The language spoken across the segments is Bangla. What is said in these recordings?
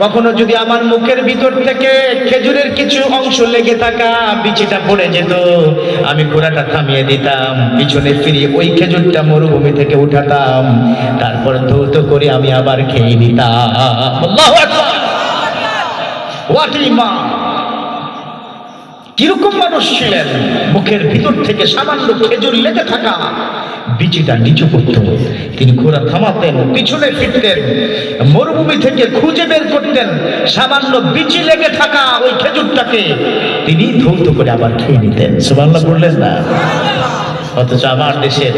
কখনো যদি আমার মুখের ভিতর থেকে খেজুরের কিছু অংশ লেগে থাকা বিচিটা পড়ে যেত, আমি ঘোড়াটা থামিয়ে দিতাম, পিছনে ফিরে ওই খেজুরটা মরুভূমি থেকে উঠাতাম, তারপর ধৌত করে আমি আবার খেয়ে নিতাম। আল্লাহু আকবার। হোয়াট ইমান! কিরকম মানুষ ছিলেন? মুখের ভিতর থেকে সামান্য খেজুর লেগে থাকা বিচিটা নিচু করত, তিনি ঘোড়া থামাতেন, পিছনে ফিরতেন, মরুভূমি থেকে খুঁজে বের করতেন সামান্য বিচি লেগে থাকা ওই খেজুরটাকে, তিনি ধৌত করে আবার খেয়ে নিতেন। সুবহানাল্লাহ বললেন না? অথচ আমার দেশের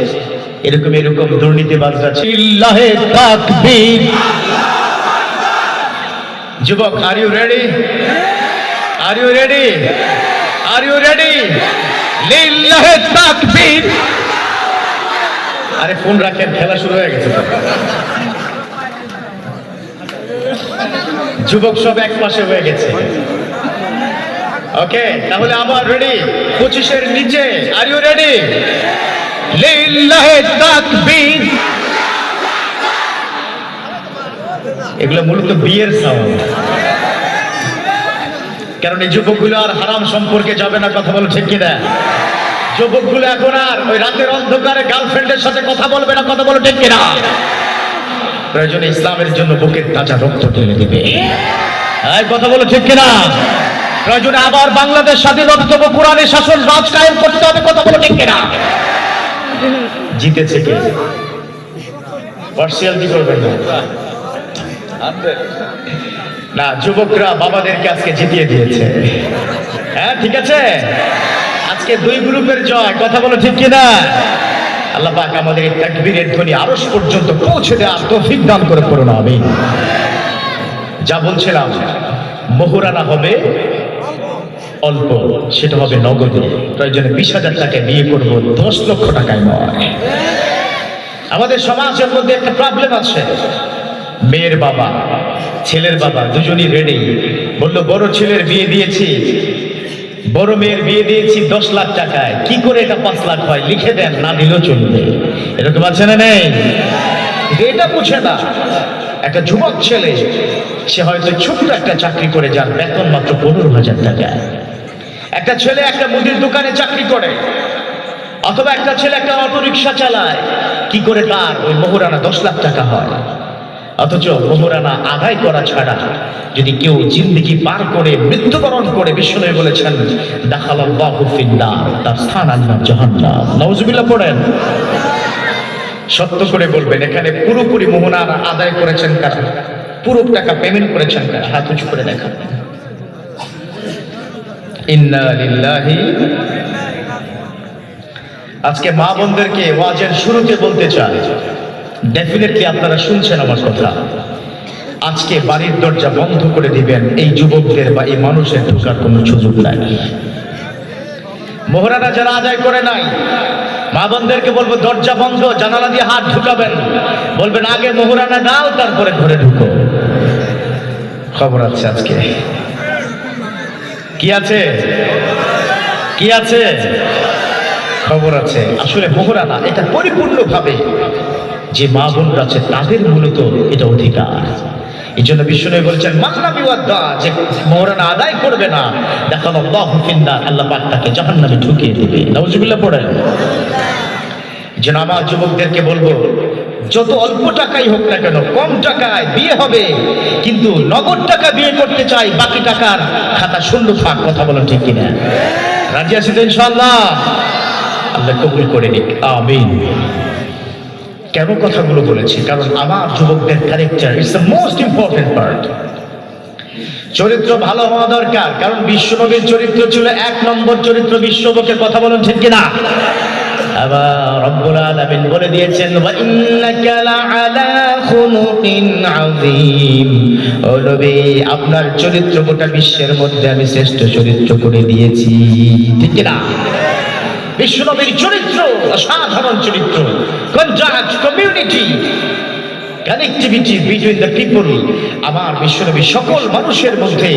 এরকম এরকম দুর্নীতিবাজরা ছিল। লিল্লাহে তাকবীর। যুবক, are you ready? Are you ready? Are you ready? লিল্লাহে তাকবীর। আরে ফোন রাখেন, খেলা শুরু হয়ে গেছে। যুবক সব এক পাশে হয়ে গেছে। ওকে, তাহলে আবার রেডি? 25-এর নিচে। Are you ready? লিল্লাহে তাকবীর। এগুলো মূলত বিয়ের সাউন্ড, কারণ এই যুবকগুলো আর হারাম সম্পর্কে যাবে না। কথা বলো ঠিক কিনা? যুবকগুলো এখন আর ওই রাতের অন্ধকারে গার্লফ্রেন্ডের সাথে কথা বলবে না। কথা বলো ঠিক কিনা? প্রয়োজনে ইসলামের জন্য বুকের তাজা রক্ত ঢেলে দিবে। কথা বলো ঠিক কিনা? প্রয়োজনে আবার বাংলাদেশ স্বাধীনতা তবু কোরআনের শাসন রাজ কায়েম করতে হবে। কথা বলো ঠিক কিনা? জিতেছে কে? পার্সিয়ালিটি করবেন না, যুবকরা বাবাদেরকে আজকে জিতিয়ে দিয়েছে। হ্যাঁ, ঠিক আছে, আজকে দুই গ্রুপের জয়। কথা বলো ঠিক কিনা? আল্লাহ পাক আমাদের এই তাকবীরের ধ্বনি আরশ পর্যন্ত পৌঁছে দেওয়ার তৌফিক দান করে করুন, আমিন। যা বলছিলাম, মোহরানা হবে অল্প, সেটা হবে নগদে। প্রয়োজনে 20,000 টাকায় বিয়ে করবো, 10 লক্ষ টাকায় নয়। আমাদের সমাজের মধ্যে একটা প্রবলেম আছে। মেয়ের বাবা, ছেলের বাবা দুজনই রেডি। বললো বড় ছেলের বিয়ে দিয়েছি, বড় মেয়ের বিয়ে দিয়েছি 10 লাখ টাকায়, কি করে এটা 5 লাখ হয় লিখে দেন, না দিলেও চলবে। এরকম আছে না নেই? এটা বুঝে না একটা যুবক ছেলে, সে হয়তো ছোট্ট একটা চাকরি করে, যার বেতন মাত্র 15,000 টাকা। একটা ছেলে একটা মুদির দোকানে চাকরি করে, অথবা একটা ছেলে একটা অটো রিক্সা চালায়, কি করে তার ওই মোহরানা 10 লাখ টাকা হয়? অথচ মোহরানা আদায় করা ছাড়া যদি কেউ জিন্দেগি পার করে মৃত্যুবরণ করে, বিশ্বনবী বলেছেন দাখালাল্লাহু ফিন্নার, তার স্থান আল্লাহর জাহান্নাম। নাউজুবিল্লাহ পড়েন। সত্য করে বলবেন, এখানে পুরোপুরি মোহরানা আদায় করেছেন কারা? পুরো টাকা পেমেন্ট করেছেন কারা? হাত উঁচু করে দেখান। ইন্না লিল্লাহি। আজকে মা বোনদেরকে ওয়াজের শুরুতে বলতে চাই, ডেফিনেটলি আপনারা শুনছেন আমার কথা, আজকে বাড়ির দরজা বন্ধ করে দিবেন। এই যুবকদের বা এই মানুষের ঢোকার কোনো সুযোগ নাই। মোহরানা যারা আদায় করে নাই, মা বোনদেরকে বলবো দরজা বন্ধ, জানালা দিয়ে হাত ঢুকাবেন, বলবেন আগে মোহরানা দাও, তারপরে ঘরে ঢুকো। খবর আছে আজকে? কি আছে? কি আছে? খবর আছে। আসলে মোহরানা এটা পরিপূর্ণভাবে যে মা বোনরা আছে তাদের মূলত এটা অধিকার। এই জন্য বিশ্বনবী বলছেন মাহনাবি ওয়াদা, যে মোহরানা আদায় করবে না দাখালাল্লাহু ফিন্নার, আল্লাহ পাক তাকে জাহান্নামে ঢুকিয়ে দেবে। নাউজুবিল্লাহ পড়েন। যেন আমার যুবকদেরকে বলবো, যত অল্প টাকাই হোক না কেন, কম টাকায় বিয়ে হবে, কিন্তু নগদ টাকা বিয়ে করতে চাই, বাকি টাকার খাতা শূন্য থাক। কথা বলেন ঠিক কিনা? রাজি আছি তো ইনশাআল্লাহ? আল্লাহ কবুল করে নিক, আমিন। কেন কথাগুলো বলেছি? কারণ আমার যুবকদের character is the most important part. চরিত্র ভালো হওয়া দরকার, কারণ বিশ্বনবীর চরিত্র ছিল 1 নম্বর চরিত্র বিশ্ববকের। কথা বলেন ঠিক কিনা? আবার রব্বুল আলামিন বলে দিয়েছেন ওয়া ইন্নাকা লাআলা খুলুকিন আযীম। ও নবী, আপনার চরিত্র গোটা বিশ্বের মধ্যে আমি শ্রেষ্ঠ চরিত্র করে দিয়েছি। ঠিক কিনা? বিশ্বনবীর চরিত্র অসাধারণ চরিত্র। Contact, community, connectivity between the people. আমার বিশ্বনবী সকল মানুষের মধ্যে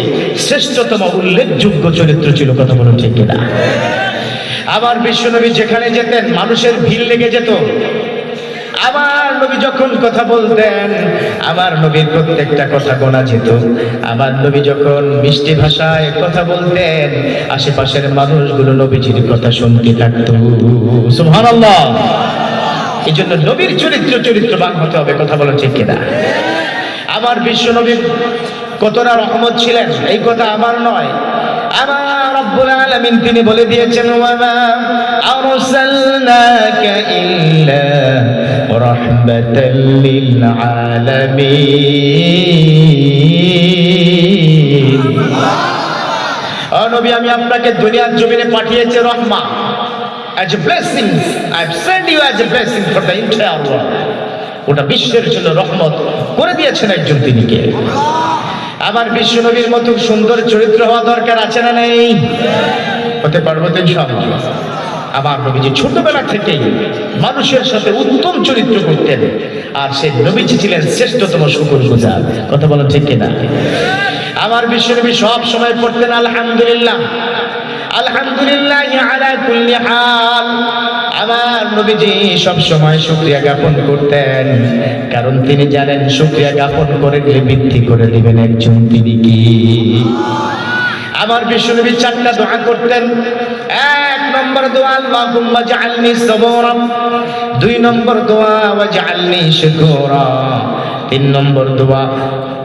শ্রেষ্ঠতম উল্লেখযোগ্য চরিত্র ছিল। কথা বলুন ঠিক কিনা? আমার বিশ্বনবী যেখানে যেতেন মানুষের ভিড় লেগে যেত। আমার নবী যখন কথা বলতেন, আমার নবীর প্রত্যেকটা কথা গোনা যেত। আমার নবী যখন মিষ্টি ভাষায় কথা বলতেন, আশেপাশের মানুষগুলো নবীজির কথা শুনতে থাকতো। সুবহানাল্লাহ। এই জন্য নবীর চরিত্রবান হতে হবে। কথা বলা ঠিক কিনা? আমার বিশ্ব নবী কতটা রহমত ছিলেন, এই কথা আমার নয়, আমার রব্বুল আলামিন তিনি বলে দিয়েছেন, ওয়ামা আরসালনাকা ইল্লা রাহমাতাল লিল আলামিন। ও নবী, আমি আপনাকে দুনিয়ার জমিনে পাঠিয়েছি রহমা, as a blessing. I have sent you as a blessing for the entire world. ওটা বিশ্বের জন্য রহমত করে দিয়েছেন একজন তিনি কে? আমার বিশ্ব নবীর মতো সুন্দর চরিত্র হওয়া দরকার আছে না নেই? হতে পারবো তো ইনশাআল্লাহ। আমার নবীজি ছোটবেলা থেকেই মানুষের সাথে উত্তম চরিত্র করতেন, আর সেই নবীজি ছিলেন শ্রেষ্ঠতম শুকরগুজার। কথা বলা ঠিক কিনা? আমার বিশ্ব নবী সব সময় পড়তেন আলহামদুলিল্লাহ, আলহামদুলিল্লাহ আলা কুল্লি হাল। আমার নবীজি সব সময় শুকরিয়া জ্ঞাপন করতেন, কারণ তিনি জানেন শুকরিয়া জ্ঞাপন করে দিলে বৃদ্ধি করে দিবেন একজন তিনি কি? আমার বিশ্বনবী চারটা দোয়া করতেন। এক নম্বর দোয়া, আল্লাহুম্মা জাআলনি সাবুরা। দুই নম্বর দোয়া, ওয়াজআলনি শুকুরা। তিন নম্বর দোয়া,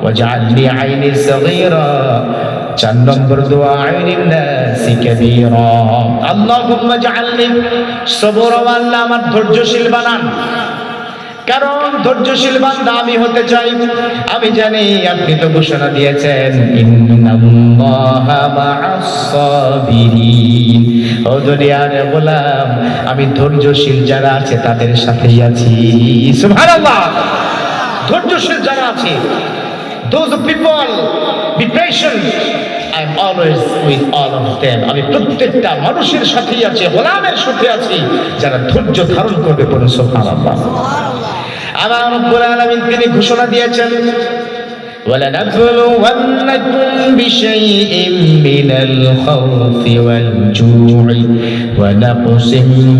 ওয়াজআলনি আইনি সাগীরা। চার নম্বর দোয়া, আইনিন নাসি কাবীরা। আল্লাহুম্মা জাআলনি সাবুরা, আল্লাহ আমার ধৈর্যশীল বানান, কারণ ধৈর্যশীল বান্দা আমি হতে চাই। আমি জানি আপনি তো ঘোষণা দিয়েছেন, ইন্নাল্লাহা মা'আস সাবিরিন। ও দুনিয়ার গোলাম, আমি ধৈর্যশীল যারা আছে তাদের সাথেই আছি। সুবহানাল্লাহ। ধৈর্যশীল যারা আছে, those people be patient, I am always with all of them. আমি প্রত্যেকটা মানুষের সাথেই আছি, গোলামের সাথে আছি যারা ধৈর্য ধারণ করবে। বলুন সুবহানাল্লাহ। আমার রব্বুল আলামিন তিনি ঘোষণা দিয়েছেন, وَلَنَبْلُوَنَّكُمْ بِشَيْءٍ مِّنَ الْخَوْفِ وَالْجُوعِ وَنَقْصٍ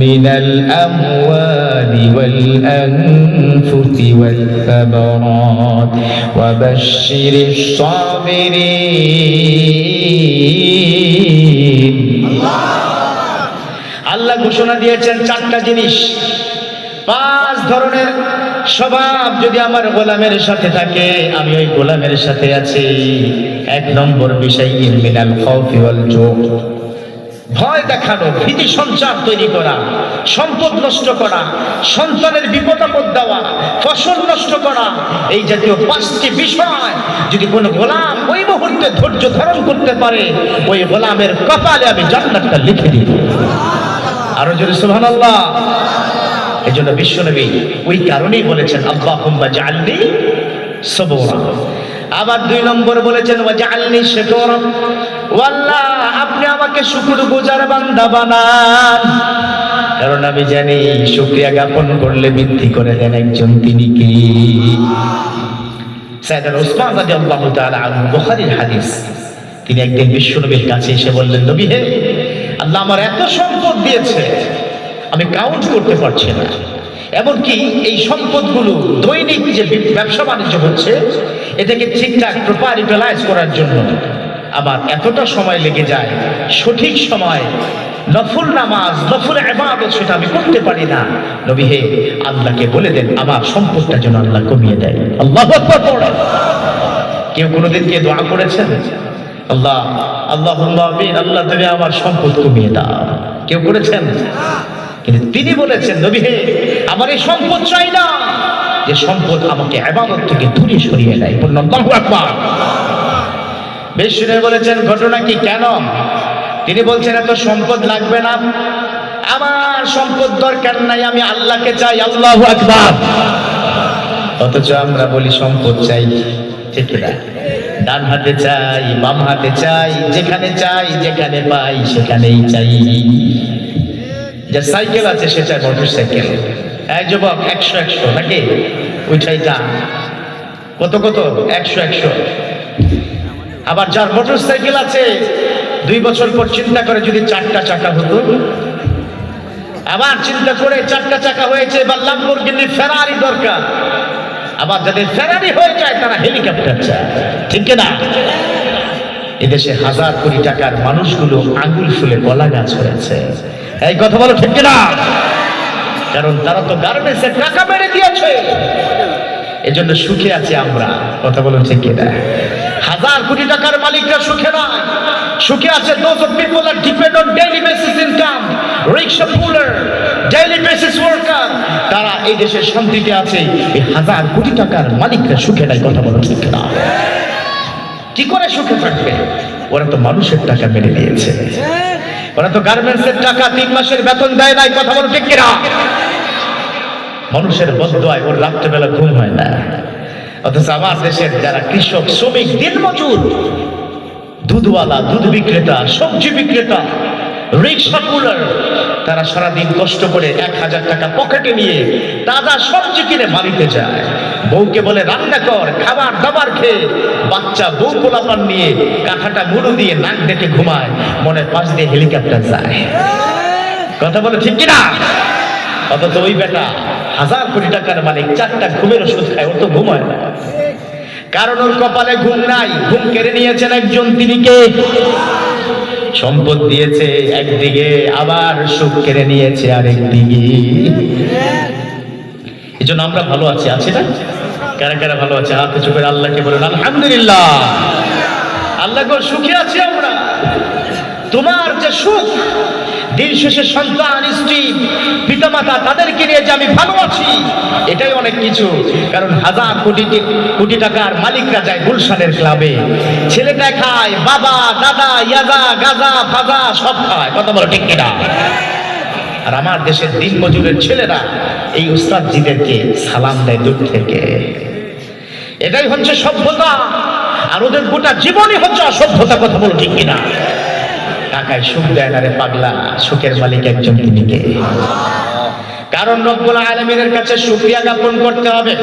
مِّنَ الْأَمْوَالِ وَالْأَنفُسِ وَالثَّمَرَاتِ وَبَشِّرِ الصَّابِرِينَ। আল্লাহ ঘোষণা দিয়েছেন চারটা জিনিস, পাঁচ ধরনের স্বভাব যদি আমার গোলামের সাথে থাকে, আমি ওই গোলামের সাথে আছি। এক নম্বর বিষয়, মিনাল খাউফি ওয়াল জু, ভয় দেখানো, ভীতি সঞ্চার তৈরি করা, সম্পদ নষ্ট করা, সন্তানের বিপদ আপদ দেওয়া, ফসল নষ্ট করা, এই জাতীয় পাঁচটি বিষয় যদি কোনো গোলাম ওই মুহূর্তে ধৈর্য ধারণ করতে পারে, ওই গোলামের কপালে আমি জান্নাতটা লিখে দিব। আরো জোরে সুবহানাল্লাহ। এই জন্য বিশ্বনবী ওই কারণেই বলেছেন, আল্লাহুম্মা জাআলনি সাবুরা। আবার দুই নম্বর বলেছেন, ওয়াজআলনি শুকুরা। ও আল্লাহ, আপনি আমাকে শুকরগুজার বান্দা বানান, কারণ আমি জানি শুকরিয়া জ্ঞাপন করলে বৃদ্ধি করে দেন একজন তিনি কি? সাইয়েদনা উসমান রাদিয়াল্লাহু তাআলা আনহু, বুখারীর হাদিস, তিনি একদিন বিশ্বনবীর কাছে এসে বললেন, নবী হে, আল্লাহ আমার এত সম্পদ দিয়েছে আমি কাউন্ট করতে পারছি না, এমনকি এই সম্পদগুলো দৈনিক যে ব্যবসা বাণিজ্য হচ্ছে এটাকে ঠিকঠাক প্রপার ইউটিলাইজ করার জন্য আমার এতটা সময় লেগে যায়, সঠিক সময় নফল নামাজ, নফল ইবাদত সেটা আমি করতে পারি না। নবী হে, আল্লাহকে বলে দেন আমার সম্পদটা যেন আল্লাহ কমিয়ে দেয়। আল্লাহু আকবার পড়েন। কেউ কোনোদিন কি দোয়া করেছেন, আল্লাহ আল্লাহুম্মা আমিন, আল্লাহ তুমি আমার সম্পদ কমিয়ে দাও? কেউ করেছেন? কিন্তু তিনি বলেছেন, নবী হে, আমার এই সম্পদ চাই না, যে সম্পদ আমাকে ইবাদত থেকে দূরে সরিয়ে দেয়। আল্লাহু আকবার। বিশ্বনবী বলেছেন, ঘটনা কি, কেন? তিনি বলছেন, এত সম্পদ লাগবে না, আমার সম্পদ দরকার নাই, আমি আল্লাহকে চাই। আল্লাহু আকবার। অথচ আমরা বলি সম্পদ চাই, ঠিক না? ডান হাতে চাই, বাম হাতে চাই, যেখানে চাই, যেখানে পাই সেখানেই চাই। যে সাইকেল আছে সে চায় মোটর সাইকেল। এক যুবক 100 নাকি ওইটাই যা, কত 100। আবার যার মোটর সাইকেল আছে 2 বছর পর চিন্তা করে যদি 4টা চাকা হতো, আবার চিন্তা করে চারটা চাকা হয়েছে, এবার ল্যাম্বরগিনি ফেরারি দরকার। আবার যাদের ফেরারি হয়ে যায় তারা হেলিকপ্টার চায়, ঠিক না? এদেশে হাজার কোটি টাকার মানুষগুলো আঙ্গুল ফুলে কলা গাছ হয়েছে। এই কথা বলো, ঠিক না? কারণ তারা তো গার্মেন্টসে টাকা মেরে দিয়েছে, এজন্য সুখে আছি আমরা। কথা বলো, ঠিক না? হাজার কোটি টাকার মালিকরা সুখে নয়, সুখে আছে those of people that depend on daily basis income, rickshaw puller, daily basis worker। তারা এই দেশের শান্তিতে আছে, এই হাজার কোটি টাকার মালিকরা সুখে নাই। কথা বলো, ঠিক না? কি করে সুখে থাকবে? ওরা তো মানুষের টাকা মেরে নিয়েছে, ওরা তো গার্মেন্টসের টাকা 3 মাসের বেতন দেয় নাই। কথা বলো, ঠিক না? মানুষের বদদোয়ায় ওর রাত্রেবেলা ঘুম হয় না। অথচ আমার দেশের যারা কৃষক, শ্রমিক, দিনমজুর, দুধওয়ালা, দুধ বিক্রেতা, সবজি বিক্রেতা, রিক্সা পুলার, তারা সারাদিন কষ্ট করে 1000 টাকা পকেটে নিয়ে তাজা সবজি কিনে বাড়িতে যায়। বউকে বলে রান্না কর, খাবার দাবার খেয়ে বাচ্চা বউ পোলাপান নিয়ে কাঁথাটা মুড়ো দিয়ে নাক দেখে ঘুমায়, মনে পাশ দিয়ে হেলিকপ্টার যায়। কথা বলে, ঠিক কিনা? অথচ ওই বেটা হাজার কোটি টাকার মালিক 4টা ঘুমের ওষুধ খায়, ওর তো ঘুম হয় না। কারণ ওর কপালে ঘুম নাই। ঘুম কেড়ে নিয়েছেন একজন, তিনি কে? সম্পদ দিয়েছে একদিকে, আবার সুখ কেড়ে নিয়েছে আরেকদিকে। এই জন্য আমরা ভালো আছি, আছি না? কারা কারা ভালো আছে হাত উঁচু করে আল্লাহকে বলেন আলহামদুলিল্লাহ। আল্লাহ গো, সুখে আছি আমরা। তোমার যে সুখ, দিন শেষে সন্তান, স্ত্রী, পিতামাতা, তাদেরকে নিয়ে যে আমি ভালো আছি, এটাই অনেক কিছু। কারণ হাজার কোটি টাকার মালিকরা যায় গুলশানের ক্লাবে, ছেলেটা খায়, বাবা দাদা ইয়াজা গাজা ফাজা সব খায়। কথা বলো, ঠিক কিনা? আর আমার দেশের দিন মজুরের ছেলেরা এই উস্তাদজিদেরকে সালাম দেয় দূর থেকে। এটাই হচ্ছে সভ্যতা, আর ওদের গোটা জীবনই হচ্ছে অসভ্যতা। কথা বলো, ঠিক কিনা? টাকায় সুখ দেয় না রে পাগলা, সুখের মালিক একজন, তিনি কে? কারণ রব্বুল আলামিনের কাছে শুকরিয়া জ্ঞাপন করতে হবে।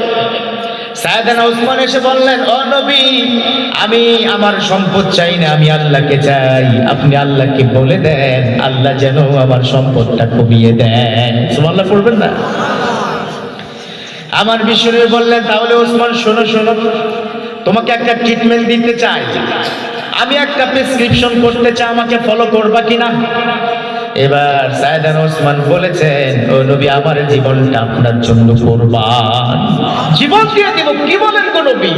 সাইয়েদনা উসমান এসে বললেন, ও নবী, আমি আমার সম্পদ চাই না, আমি আল্লাহকে চাই। আপনি আল্লাহকে বলে দেন আল্লাহ যেন আমার সম্পদটা কমিয়ে দেন। সুবহানাল্লাহ পড়বেন না? আমার বিশ্বনবী বললেন, তাহলে উসমান শোনো শোনো, তোমাকে একটা ট্রিটমেন্ট দিতে চাই, আমি একটা প্রেসক্রিপশন করতে চাই, আমাকে ফলো করবা কিনা? এবার সাইয়েদনা উসমান বলেছেন, ও নবী, আমার জীবনটা আপনার জন্য কুরবান, জীবন দিয়ে দেব। কি বলেন গো নবী?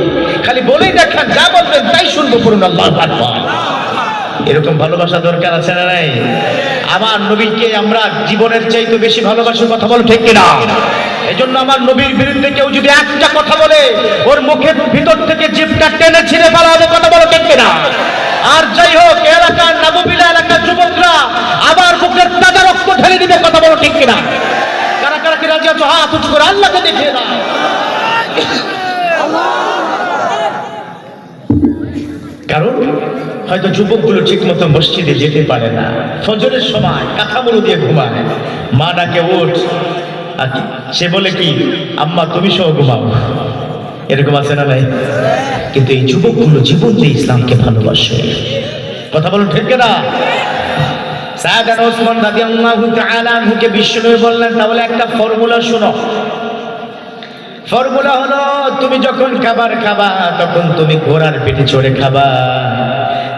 খালি বলেই দেখান, যা বলবেন তাই শুনবো, পড়ুন আল্লাহু আকবার। এরকম ভালোবাসা দরকার আছে না নাই? আমার নবীকে আমরা জীবনের চাইতে বেশি ভালোবাসি। কথা বল, ঠিক কিনা? এজন্য আমার নবীর বিরুদ্ধে কেউ যদি একটা কথা বলে, ওর মুখের ভিতর থেকে জিভটা টেনে ছিঁড়ে ফেলা হবে। কথা বলো, ঠিক কিনা? আর যাই হোক, এলাকার নববিলা এলাকার যুবকরা আবার বুকের তাজা রক্ত ঢেলে দিবে। কথা বলো, ঠিক কিনা? কারা কারা কি রাজি আছো? হাত উঁচু করে আল্লাহকে দেখিয়ে দাও। কারণ হয়তো যুবকগুলো ঠিক মতো মসজিদে যেতে পারে না, ফজরের সময় কাঁথা মুড়ো দিয়ে ঘুমায়, মা ডাকে ওঠ, আর সে বলে কি, আম্মা তুমি সহ ঘুমাও। এরকম আছে না নাই? কিন্তু এই যুবকগুলো জীবন দিয়ে ইসলামকে ভালোবাসে। কথা বলুন, ঠিক না? সাইয়েদনা উসমান রাদিয়াল্লাহু তাআলা আনহুকে বিশ্বনবী বললেন, তাহলে একটা ফর্মুলা শোনো। ফর্মুলা হলো, তুমি যখন খাবার খাবা তখন তুমি ঘোড়ার পিঠে চড়ে খাবা।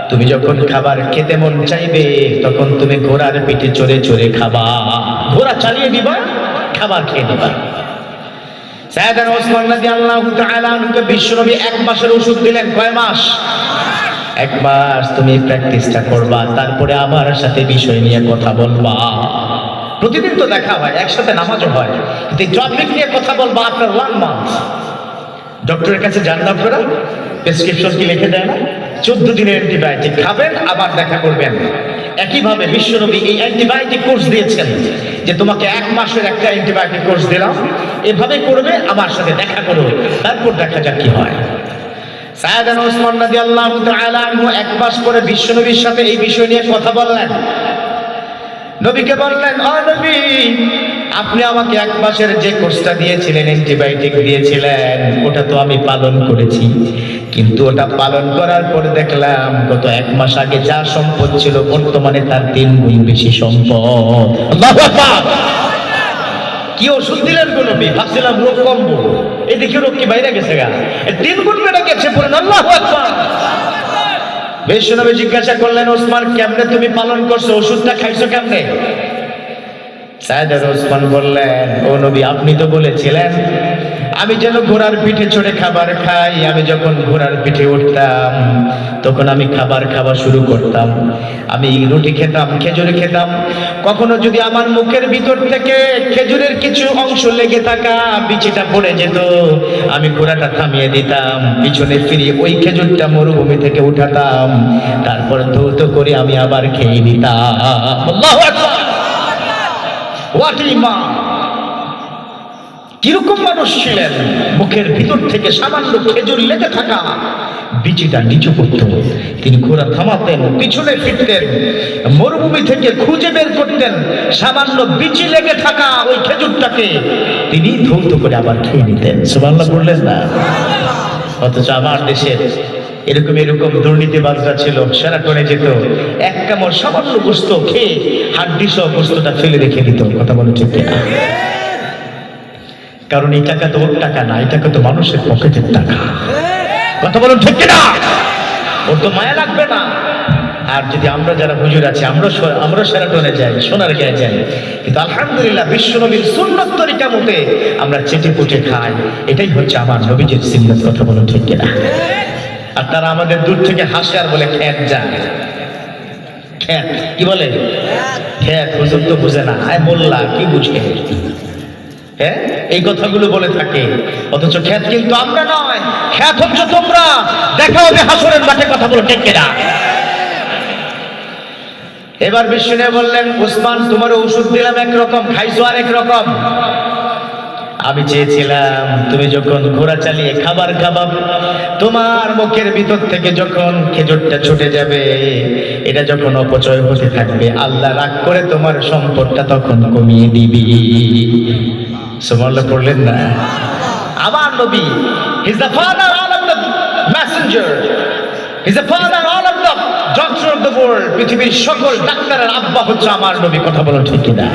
তুমি যখন খাবার খেতে মন চাইবে তখন তুমি ঘোড়ার পিঠে চড়ে চড়ে খাবা। ঘোড়া চালিয়ে দিবা, খাবার খেয়ে দিবা। সাইয়েদনা উসমান রাদিয়াল্লাহু তাআলা আনহুকে বিশ্বনবী 1 মাসের ওষুধ দিলেন। কয় মাস? 1 মাস তুমি প্র্যাকটিসটা করবা, তারপরে আমার সাথে বিষয় নিয়ে কথা বলবা। প্রতিদিন তো দেখা হয়, একসাথে নামাজও হয়, কিন্তু এই টপিক নিয়ে কথা বলবা আফটার 1 মান্থ। ডক্টরের কাছে যান না আপনারা? প্রেসক্রিপশন কি লিখে দেয় না? 14 দিনের অ্যান্টিবায়োটিক খাবেন, আবার দেখা করবেন। একইভাবে বিশ্বনবী এই অ্যান্টিবায়োটিক কোর্স দিয়েছেন, যে তোমাকে 1 মাসের একটা অ্যান্টিবায়োটিক কোর্স দিলাম, এভাবে করবে, আমার সাথে দেখা করো, তারপর দেখা যাক কি হয়। সাইয়েদনা উসমান রাদিয়াল্লাহু তাআলা আনহু 1 মাস পরে বিশ্বনবীর সাথে এই বিষয় নিয়ে কথা বললেন। নবীকে বললেন, ও নবী, আপনি আমাকে 1 মাসের যে কোর্সটা দিয়েছিলেন, অ্যান্টিবায়োটিক দিয়েছিলেন, ওটা তো আমি পালন করেছি, কিন্তু ওটা পালন করার পর দেখলাম গত 1 মাস আগে যা সম্পদ ছিল বর্তমানে তার 3 গুণ বেশি সম্পদ। আল্লাহু আকবার। কি ওষুধ দিলেন গো নবী? ভাবছিলাম রোগ কমবো, এদিকে রোগ কি বাইরে গেছে গা, 3 গুণ বেড়ে গেছে। পড়েন আল্লাহু আকবার। বিশ্বনবী জিজ্ঞাসা করলেন, ওসমান কেমনে তুমি পালন করছো, ওষুধটা খাইছো কেমনে? সাইয়েদনা ওসমান বললেন, ও নবী আপনি তো বলেছিলেন আমি যেন ঘোড়ার পিঠে চড়ে খাবার খাই। আমি যখন ঘোড়ার পিঠে উঠতাম তখন আমি খাবার খাওয়া শুরু করতাম। আমি রুটি খেতাম, খেজুর খেতাম। কখনো যদি আমার মুখের ভিতর থেকে খেজুরের কিছু অংশ লেগে থাকা বিচিটা পড়ে যেত, আমি ঘোড়াটা থামিয়ে দিতাম, পিছনে ফিরিয়ে ওই খেজুরটা মরুভূমি থেকে উঠাতাম, তারপর ধৌত করে আমি আবার খেয়ে নিতাম। আল্লাহু আকবার। হোয়াট ইমান! কিরকম মানুষ ছিলেন? মুখের ভিতর থেকে সামান্য খেজুর লেগে থাকা বিচিটা নিচু করত, তিনি ঘোড়া থামাতেন, পিছনে ফিরতেন, মরুভূমি থেকে খুঁজে বের করতেন সামান্য বিচি লেগে থাকা ওই খেজুরটাকে, তিনি ধৌত করে আবার খেয়ে নিতেন। সুবহানাল্লাহ বললেন না? অথচ আমার দেশের এরকম দুর্নীতিবাজরা ছিল, সেরাটনে যেত, এক কামড় সামান্য গোস্ত খেয়ে হাড্ডি সহ গোস্তটা ফেলে রেখে দিত। কথা বলে ঠিক কিনা? কারণ এই টাকা তো ওর টাকা না, এই টাকা তো মানুষের পকেটের টাকা। কথা বলুন ঠিক কিনা? ওর তো মায়া লাগবে না। আর যদি আমরা যারা হুজুর আছি, আমরা সেরাটনে যাই, সোনার গায়ে যাই, কিন্তু আলহামদুলিল্লাহ বিশ্বনবীর সুন্নত তরিকা মতে আমরা চেটে পুটে খাই। এটাই হচ্ছে আমার নবীজির সুন্নত। কথা বলুন ঠিক কিনা? আর তারা আমাদের দূর থেকে হাসে আর বলে খ্যাত যায়। খ্যাত কি বলে? খ্যাত। হুজুর তো বুঝে না, আয় মোল্লা কি বুঝে? হ্যাঁ, এই কথাগুলো বলে থাকে। অথচ খ্যাত কিন্তু আমরা নয়, খ্যাত হচ্ছে তোমরা। দেখা হবে হাসরের মাঠে। কথা বলো ঠিক কিনা? এবার বিষ্ণু বললেন, উসমান তোমার ওষুধ দিলাম একরকম, খাইছো আরেক রকম। আমি চেয়েছিলাম তুমি যখন ঘোড়া চালিয়ে খাবার খাবা, তোমার মুখের ভিতর থেকে যখন খেজুরটা ছুটে যাবে, এটা যখন অপচয় হতে থাকবে, আল্লাহ রাগ করে তোমার সম্পদটা তখন কমিয়ে দিবি। সুবহানাল্লাহ পড়লেন না? আমার নবী, he is the father all of the Messenger, he is the father all of the doctor of the world. পৃথিবীর সকল ডাক্তারের আব্বা হচ্ছে আমার নবী। কথা বলো ঠিক কিনা?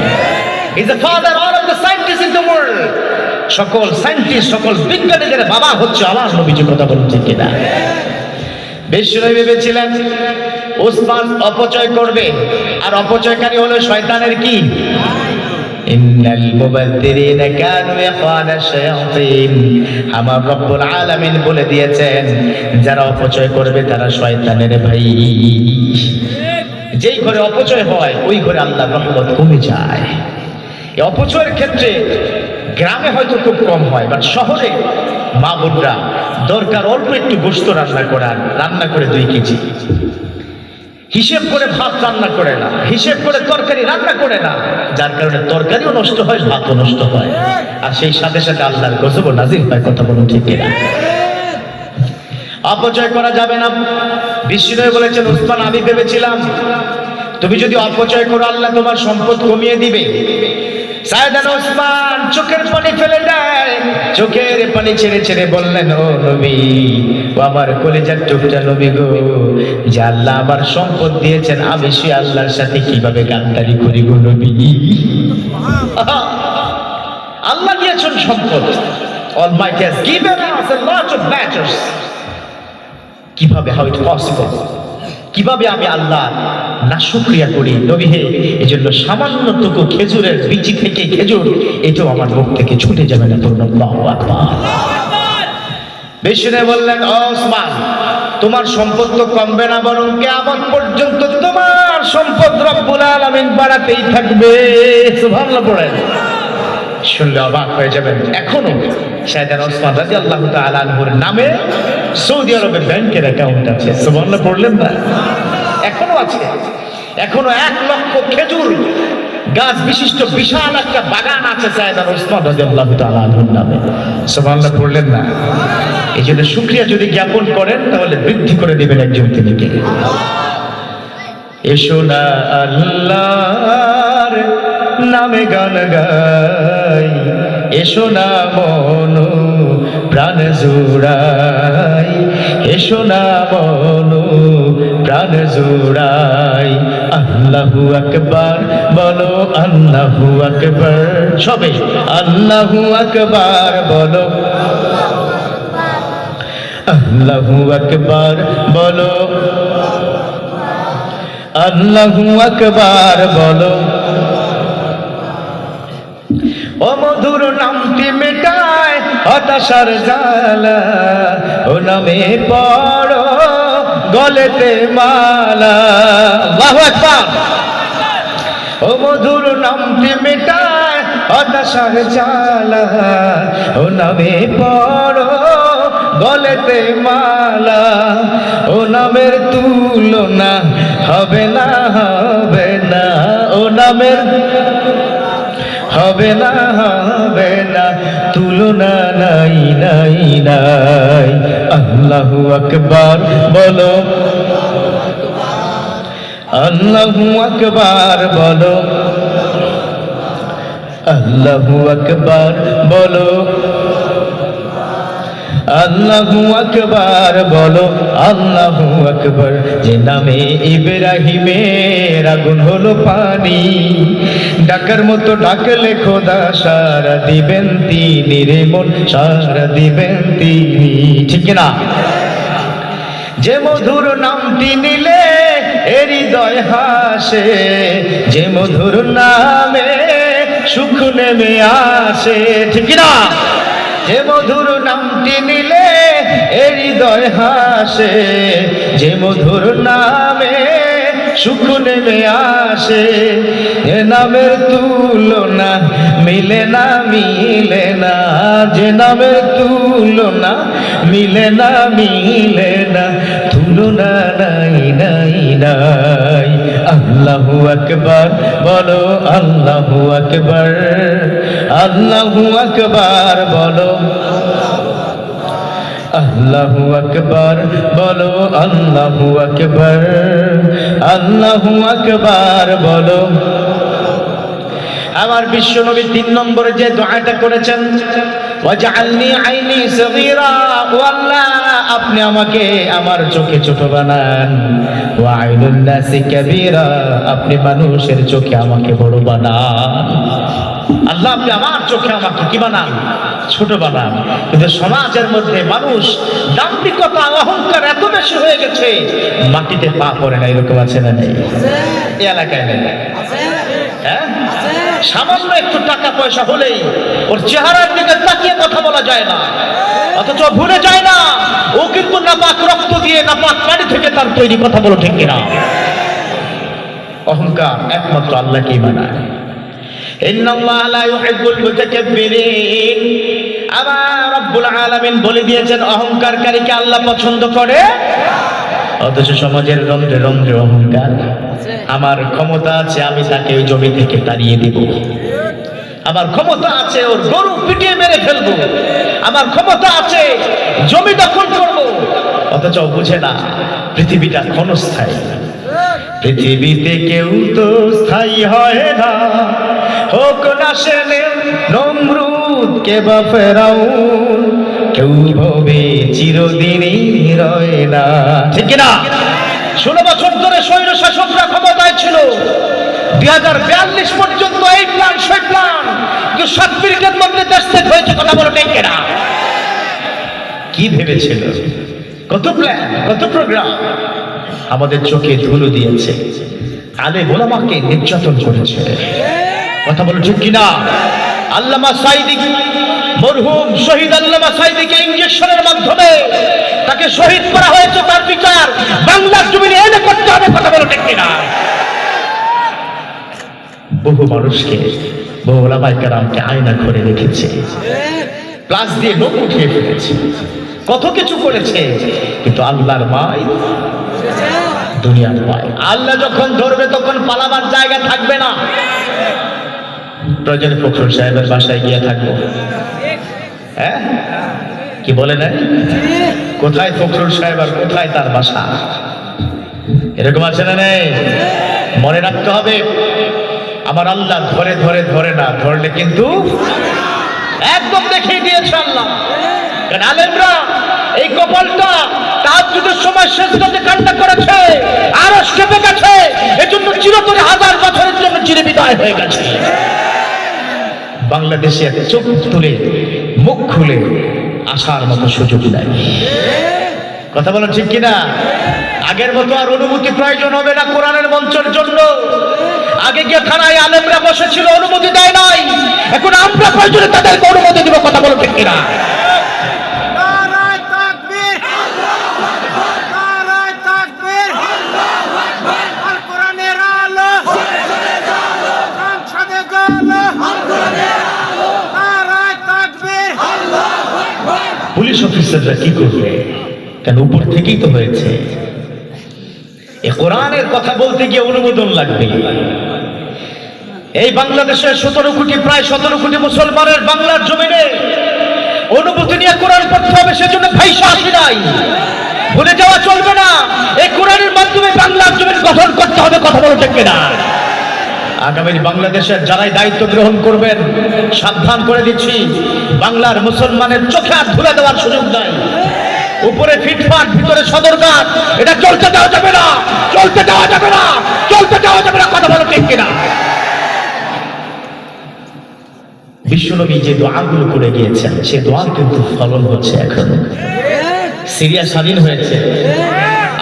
He is the father all of the scientist in the world. সকল সায়েন্টিস্ট, সকল বিজ্ঞানীদের বাবা হচ্ছে আমার নবীজি। কথা বলুন ঠিক কিনা? বিশ্বনবী ভেবেছিলেন ওসমান অপচয় করবে, আর অপচয়কারী হলো শয়তানের কি? ইন্নাল মুবাযযিরিনা কানু ইখওয়ানা শায়াতিন। আমার রব্বুল আলামিন বলে দিয়েছেন, যারা অপচয় করবে তারা শয়তানের ভাই। যেই ঘরে অপচয় হয় ওই ঘরে আল্লাহর রহমত কমে যায়। এই অপচয়ের ক্ষেত্রে গ্রামে হয়তো খুব কম হয়, বাট শহরে মা বোনরা দরকার অল্প একটু গোশত রান্না করে 2 কেজি, হিসেব করে ভাত রান্না করে না, হিসেব করে তরকারি রান্না করে না, যার কারণে তরকারিও নষ্ট হয়, ভাতও নষ্ট হয়, আর সেই সাথে সাথে আল্লাহর গজব নাজিল হয়। কথা বলুন ঠিক কিনা? অপচয় করা যাবে না। বিশ্বনবী বলেছেন, উসমান আমি ভেবেছিলাম তুমি যদি অপচয় করো আল্লাহ তোমার সম্পদ কমিয়ে দিবে। সাইয়েদনা উসমান চোখের পানি ফেলে দেয়, চোখের পানি ছেড়ে ছেড়ে বললেন, ও নবী, ও আমার কলিজার টুকরা নবী গো, যে আল্লাহ আমার সম্পদ দিয়েছেন, আমি সে আল্লাহর সাথে কিভাবে গাদ্দারি করি গো নবী? আল্লাহ দিয়েছেন সম্পদ, Almighty has given us a lot of matters. কিভাবে, how it possible? কিভাবে আমি আল্লাহ না শুকরিয়া করি? নবী হে, এজন্য সামান্যটুকু খেজুরের বিচি থেকে খেজুর এটাও আমার মুখ থেকে ছুটে যাবে না। আল্লাহু আকবার। বিষ্ণু বললেন, ও ওসমান, তোমার সম্পদ তো কমবে না, বরং কিয়ামত পর্যন্ত তোমার সম্পদ রব্বুল আলামিন বাড়াতেই থাকবে। সুবহানাল্লাহ পড়েন। শুনলে অবাক হয়ে যাবেন, এখনো সাইয়েদনা ওসমান রাদিয়াল্লাহু তাআলা আনহুর নামে সৌদি আরবে ব্যাংকের অ্যাকাউন্ট আছে। সুবহানাল্লাহ পড়লেন না? এখনো আছে। এখনো 1 লক্ষ খেজুর গাছ বিশিষ্ট বিশাল একটা বাগান আছে সাইয়েদনা ওসমান রাদিয়াল্লাহু তাআলা আনহুর নামে। সুবহানাল্লাহ পড়লেন না? এই জন্য শুকরিয়া যদি জ্ঞাপন করেন তাহলে বৃদ্ধি করে দিবেন একজন তিনিকে। এসো না আল্লাহর নামে গান গাই, এসো না মন প্রাণ জুড়াই, এসো না মন প্রাণ জুড়াই। আল্লাহু আকবার বলো, আল্লাহু আকবার। সবে আল্লাহু আকবার বলো, আল্লাহু আকবার বলো, আল্লাহু আকবার বলো। ও মধুর নামটি মেটায় হতাশার জ্বালা, ও নামে পড়ো গলেতে মালা। আল্লাহু আকবার। ও মধুর নামটি মেটায় হতাশার জ্বালা, ও নামে পড়ো গলেতে মালা। ও নামের তুলনা হবে না, হবে না, ও নামের হবে না, হবে না, তুলনা নাই, নাই, নাই। আল্লাহু আকবার বলো, আল্লাহু আকবার বলো, আল্লাহু আকবার বলো, আল্লাহু আকবার বলো, আল্লাহু আকবার। যে নামে ইব্রাহিমের আগুন হলো পানি, ডাকার মতো ডাকলে খোদা সারা দিবেন তিনি রে মন, সারা দিবেন তিনি। ঠিক না? যে মধুর নামটি নিলে হৃদয় হাসে, যে মধুর নামে সুখ নেমে আসে। ঠিক না? যে মধুর নামটি নিলে হৃদয় হাসে, যে মধুর নামে সুখ নেমে আসে। এ নামের তুলনা মিলে না, মিলে না, যে নামের তুলনা মিলে না, মিলে না, তুলনা নাই, নাই, নাই। আল্লাহু আকবার বলো, আল্লাহু আকবার, আল্লাহু আকবার বলো, আল্লাহু আকবার বলো, আল্লাহু আকবার, আল্লাহু আকবার বলো। আমার বিশ্ব নবী 3 নম্বরে যে দোয়াটা করেছেন, ওয়াজআলনি আইনি সগীরা, ও আল্লাহ আপনি আমাকে আমার চোখে ছোট বানান, ওয়া আইনুন নাসি কাবীরা, আপনি মানুষের চোখে আমাকে বড় বানান। আল্লাহ আপনি আমার চোখে আমাকে কি বানান? ছোট বানান। কিন্তু সমাজের মধ্যে মানুষ দাম্ভিকতা অহংকার এত বেশি হয়ে গেছে, মাটিতে পা পড়ে না। এরকম আছে না নেই? এই এলাকায় নেই? হ্যাঁ, সামান্য একটু টাকা পয়সা হলেই ওর চেহারার দিকে তাকিয়ে কথা বলা যায় না, অথচ ভুলে যায় না ও কিন্তু নাপাক রক্ত দিয়ে নাপাক পানি থেকে তার তৈরি। কথা বলো ঠিক কিনা? অহংকার একমাত্র আল্লাহকেই মানায়। ইন্নাল্লাহা লা ইউহিব্বুল মুতাকাব্বিরিন, আমার রব্বুল আলামিন বলে দিয়েছেন অহংকারকারীকে আল্লাহ পছন্দ করে। অথচ সমাজের রন্ধ্রে রন্ধ্রে অহংকার। আমার ক্ষমতা আছে, আমি তাকে ওই জমি থেকে তাড়িয়ে দেব। আমার ক্ষমতা আছে, ওর গরু পিটিয়ে মেরে ফেলবো। আমার ক্ষমতা আছে, জমি দখল করব। অথচ বুঝে না পৃথিবীটা ক্ষণস্থায়ী। পৃথিবীতে কেউ তো স্থায়ী হয় না, হোক না সে নমরুদ কে বা ফেরাউন, কেউ ভবে চিরদিনই রয় না। ঠিক না? 16 বছর ধরে স্বৈর শাসকরা ক্ষমতায় ছিল। 2042 পর্যন্ত এই প্ল্যান সেই প্ল্যান, কিন্তু 7 মিনিটের মধ্যে দেশ থেকে হয়েছে। কথা বলো ঠিক না? কি ভেবেছিল? কত প্ল্যান, কত প্রোগ্রাম আমাদের চোখে ধুলো দিয়েছে। আলেম ওলামাকে নির্যাতন করেছে। কথা বলো ঠিক কিনা? আল্লামা সাঈদী, মরহুম শহীদ আল্লামা সাঈদীকে ইনজেকশনের মাধ্যমে তাকে শহীদ করা হয়েছে। তার বিচার বাংলার জমিনে এনে করতে হবে। কথা বলো ঠিক কিনা? বহু মানুষকে, বহু ওলামায়ে কেরামকে আয়না করে রেখেছে, প্লাস দিয়ে লোক উঠিয়ে ফেলেছে, কত কিছু করেছে। কিন্তু আল্লাহর মাই দুনিয়ার মাই। আল্লাহ যখন ধরবে তখন পালাবার জায়গা থাকবে না। প্রয়োজনে ফখরুল সাহেবের বাসায় গিয়ে থাকবো। হ্যাঁ, কি বলে না? কোথায় ফখরুল সাহেব আর কোথায় তার বাসা? এরকম আছে না নেই? মনে রাখতে হবে, আমার আল্লাহ ধরে ধরে ধরে না, ধরলে কিন্তু একদম দেখিয়ে দিয়েছে আল্লাহ। কারণ আলেমরা এই কপালটা তাহাজ্জুদের সময় সেজদাতে কান্না করেছে, আরশ কেঁপে গেছে। এজন্য চিরতরে প্রায় হয়ে গেছে। বাংলাদেশে চোখ তুলে মুখ খুলে আসার মতো সুযোগ নাই। কথা বলেন ঠিক কিনা? আগের মতো আর অনুমতি প্রয়োজন হবে না কোরআনের মঞ্চের জন্য। আগে গিয়ে থানায় আলেমরা বসেছিল, অনুমতি দেয় নাই, এখন আমরা প্রয়োজনে তাদেরকে অনুমতি দিব। কথা বলেন ঠিক কিনা? পুলিশ অফিসাররা কি করবে? কেন উপর থেকেই তো হয়েছে। এই কোরআনের কথা বলতে গিয়ে অনুমোদন লাগবে। এই বাংলাদেশের 17 কোটি, প্রায় 17 কোটি মুসলমানের বাংলার জমিনে অনুমতি নিয়ে কোরআন পড়তে হবে, সেজন্য ভাইসা আসি নাই। ভুলে যাওয়া চলবে না। এই কোরআনের মাধ্যমে বাংলার জমিন গঠন করতে হবে। কথা বলো ঠিক কিনা? আগামী বাংলাদেশের যারাই দায়িত্ব গ্রহণ করবেন, সাবধান করে দিচ্ছি, বাংলার মুসলমানের চোখে হাত ধুলে দেওয়ার সুযোগ নাই। উপরে ফিটফাট, ভিতরে সদরঘাট, এটা চলতে দেওয়া যাবে না, চলতে দেওয়া যাবে না, চলতে দেওয়া যাবে না। কথা বলো ঠিক কিনা? বিশ্বনবী যে দোয়াগুলো করে গিয়েছেন, সে দোয়া কিন্তু ফলন হচ্ছে। এখন সিরিয়া স্বাধীন হয়েছে,